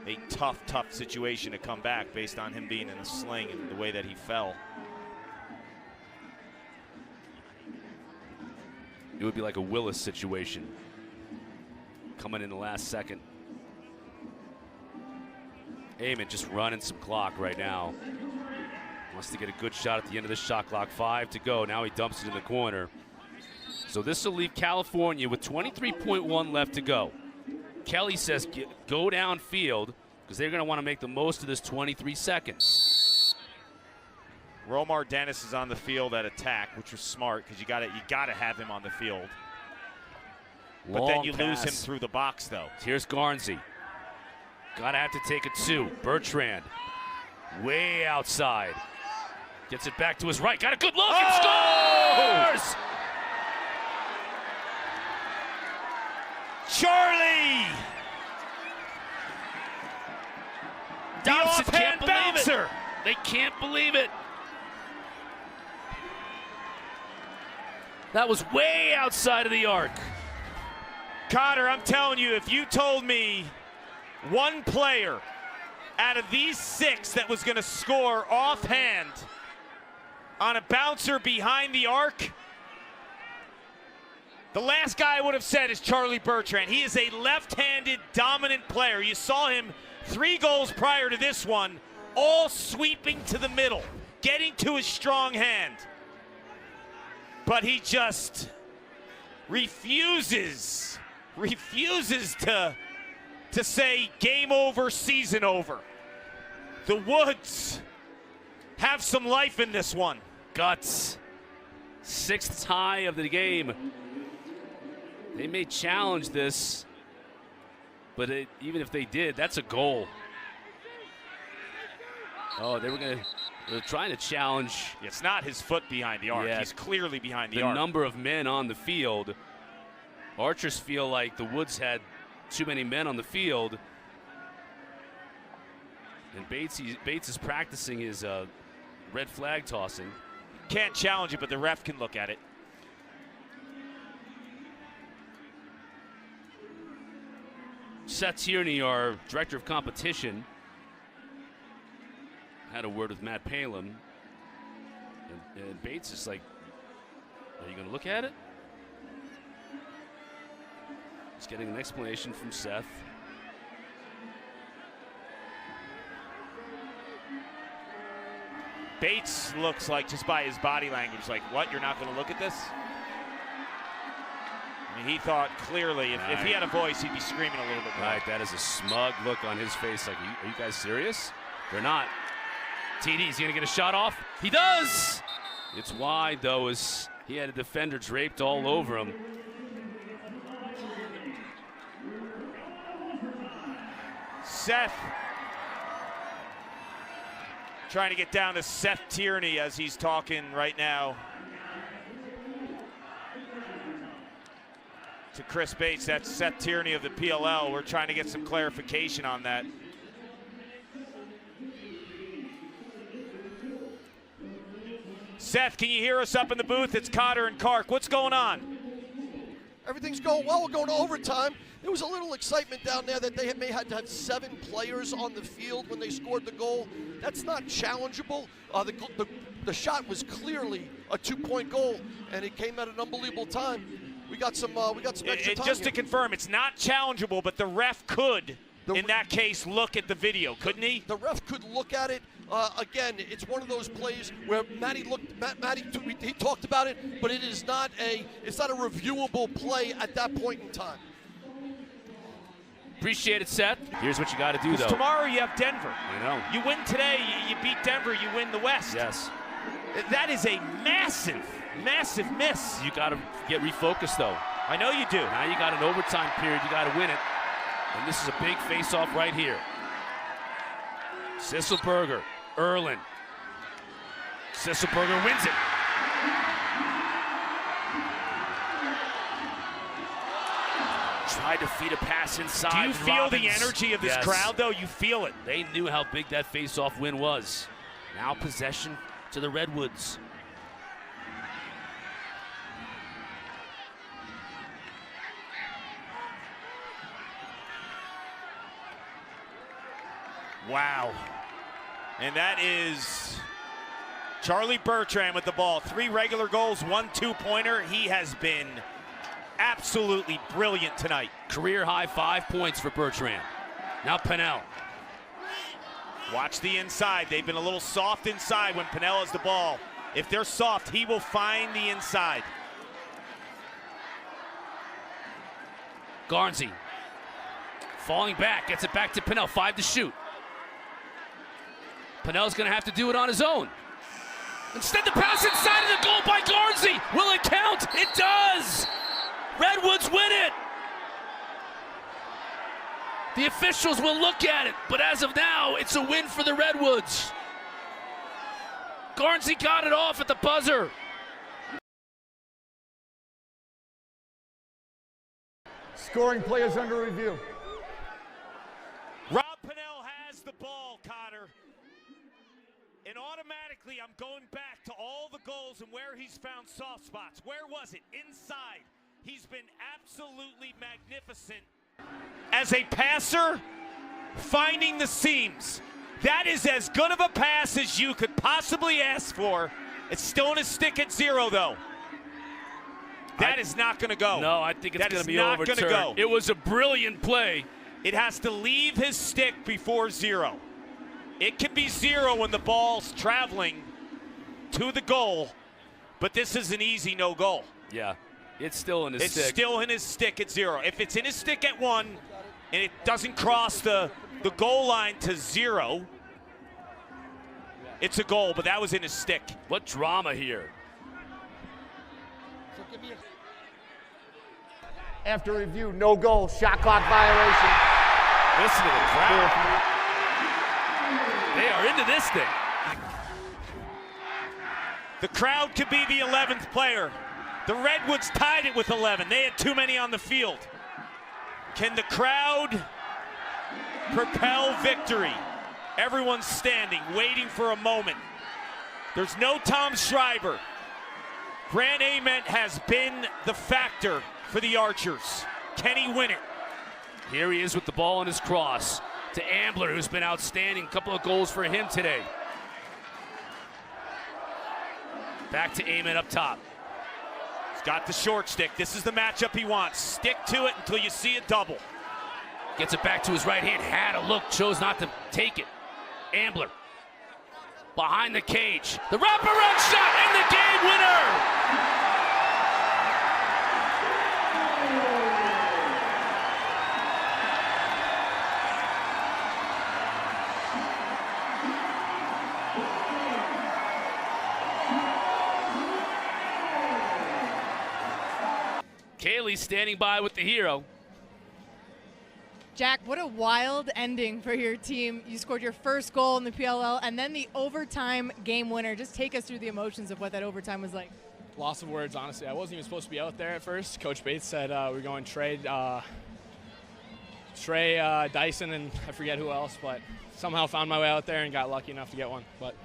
a tough situation to come back based on him being in a sling and the way that he fell. It would be like a Willis situation. Coming in the last second. Herriman just running some clock right now. Wants to get a good shot at the end of this shot clock. 5 to go. Now he dumps it in the corner. So this will leave California with 23.1 left to go. Kelly says go downfield because they're going to want to make the most of this 23 seconds. Romar Dennis is on the field at attack, which was smart because you got to have him on the field. But Long then you pass. lose him through the box, though. Here's Garnsey. Gotta have to take it two. Bertrand, way outside. Gets it back to his right. Got a good look and scores! Charlie! Dobson can't believe bouncer. it. They can't believe it. That was way outside of the arc. Cotter, I'm telling you, if you told me one player out of these 6 that was going to score offhand on a bouncer behind the arc, the last guy I would have said is Charlie Bertrand. He is a left-handed dominant player. You saw him 3 goals prior to this one, all sweeping to the middle, getting to his strong hand. But he just refuses to say game over, season over. The Woods have some life in this one. Guts. 6th tie of the game. They may challenge this, but even if they did, that's a goal. Oh, they're trying to challenge. It's not his foot behind the arc. Yeah, he's clearly behind the the arc. number of men on the field. Archers feel like the Woods had too many men on the field. And Bates is practicing his red flag tossing. Can't challenge it, but the ref can look at it. Seth Tierney, our director of competition, had a word with Matt Palin. And Bates is like, are you going to look at it? He's getting an explanation from Seth. Bates looks like, just by his body language, like, what, you're not going to look at this? I mean, he thought clearly if he had a voice, he'd be screaming a little bit more. Right, that is a smug look on his face. Like, are you guys serious? They're not. TD's going to get a shot off. He does! It's wide, though, as he had a defender draped all over him. Seth trying to get down to Seth Tierney as he's talking right now to Chris Bates. That's Seth Tierney of the PLL. We're trying to get some clarification on that. Seth, can you hear us up in the booth? It's Cotter and Kark. What's going on? Everything's going well. We're going to overtime. There was a little excitement down there that they may have to have 7 players on the field when they scored the goal. That's not challengeable. The shot was clearly a 2-point goal, and it came at an unbelievable time. We got some extra time. Just to here. confirm, it's not challengeable, but the ref could, in that case, look at the video, couldn't he? The ref could look at it. Again, it's one of those plays where Matty he talked about it, but it's not a reviewable play at that point in time. Appreciate it, Seth. Here's what you got to do, though. Tomorrow you have Denver. I know. You win today, you beat Denver, you win the West. Yes. That is a massive, massive miss. You got to get refocused, though. I know you do. Now you got an overtime period. You got to win it. And this is a big face-off right here. Sisselberger, Erlin. Sisselberger wins it. Tried to feed a pass inside. Do you feel the Robbins. energy of this Yes. crowd, though? You feel it. They knew how big that face-off win was. Now possession to the Redwoods. Wow. And that is Charlie Bertrand with the ball. 3 regular goals, 1 2-pointer. He has been absolutely brilliant tonight. Career high 5 points for Bertrand. Now Pennell. Watch the inside. They've been a little soft inside when Pennell has the ball. If they're soft, he will find the inside. Garnsey falling back, gets it back to Pennell. 5 to shoot. Pennell's going to have to do it on his own. Instead, the pass inside of the goal by Garnsey. Will it count? It does! Redwoods win it! The officials will look at it, but as of now, it's a win for the Redwoods. Garnsey got it off at the buzzer. Scoring players under review. Rob Pennell has the ball, Cotter. And automatically, I'm going back to all the goals and where he's found soft spots. Where was it? Inside. He's been absolutely magnificent. As a passer, finding the seams. That is as good of a pass as you could possibly ask for. It's still in his stick at 0, though. That is not going to go. No, I think it's going to be overturned. Gonna go. It was a brilliant play. It has to leave his stick before 0. It can be 0 when the ball's traveling to the goal, but this is an easy no goal. Yeah, it's still in his stick. It's still in his stick at 0. If it's in his stick at 1 and it doesn't cross the goal line to 0, it's a goal, but that was in his stick. What drama here. After review, no goal, shot clock violation. Listen to the crowd. They are into this thing. The crowd could be the 11th player. The Redwoods tied it with 11. They had too many on the field. Can the crowd propel victory? Everyone's standing, waiting for a moment. There's no Tom Schreiber. Grant Ament has been the factor for the Archers. Can he win it? Here he is with the ball in his cross to Ambler, who's been outstanding. A couple of goals for him today. Back to Ament up top. He's got the short stick. This is the matchup he wants. Stick to it until you see a double. Gets it back to his right hand. Had a look, chose not to take it. Ambler behind the cage. The wraparound shot and the game winner! Caley standing by with the hero. Jack, what a wild ending for your team. You scored your first goal in the PLL and then the overtime game winner. Just take us through the emotions of what that overtime was like. Loss of words, honestly. I wasn't even supposed to be out there at first. Coach Bates said we're going Trey, Dyson, and I forget who else, but somehow found my way out there and got lucky enough to get one. But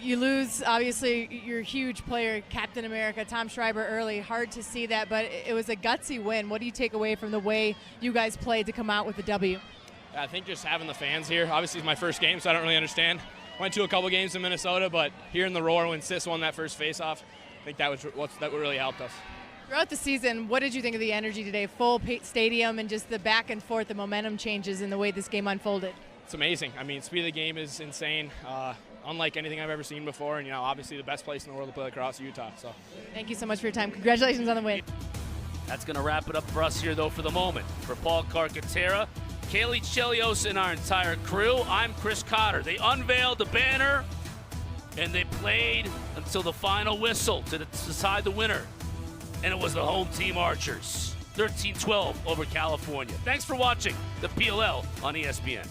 you lose, obviously, your huge player, Captain America, Tom Schreiber early. Hard to see that, but it was a gutsy win. What do you take away from the way you guys played to come out with the W? I think just having the fans here. Obviously, it's my first game, so I don't really understand. Went to a couple games in Minnesota, but hearing the roar when Sis won that first faceoff, I think that really helped us. Throughout the season, what did you think of the energy today? Full stadium and just the back and forth, the momentum changes in the way this game unfolded. It's amazing. I mean, speed of the game is insane. Unlike anything I've ever seen before, and obviously the best place in the world to play lacrosse, Utah. So, thank you so much for your time. Congratulations on the win. That's going to wrap it up for us here, though, for the moment. For Paul Carcaterra, Caley, Chelios, and our entire crew, I'm Chris Cotter. They unveiled the banner, and they played until the final whistle to decide the winner. And it was the home team Archers, 13-12 over California. Thanks for watching the PLL on ESPN.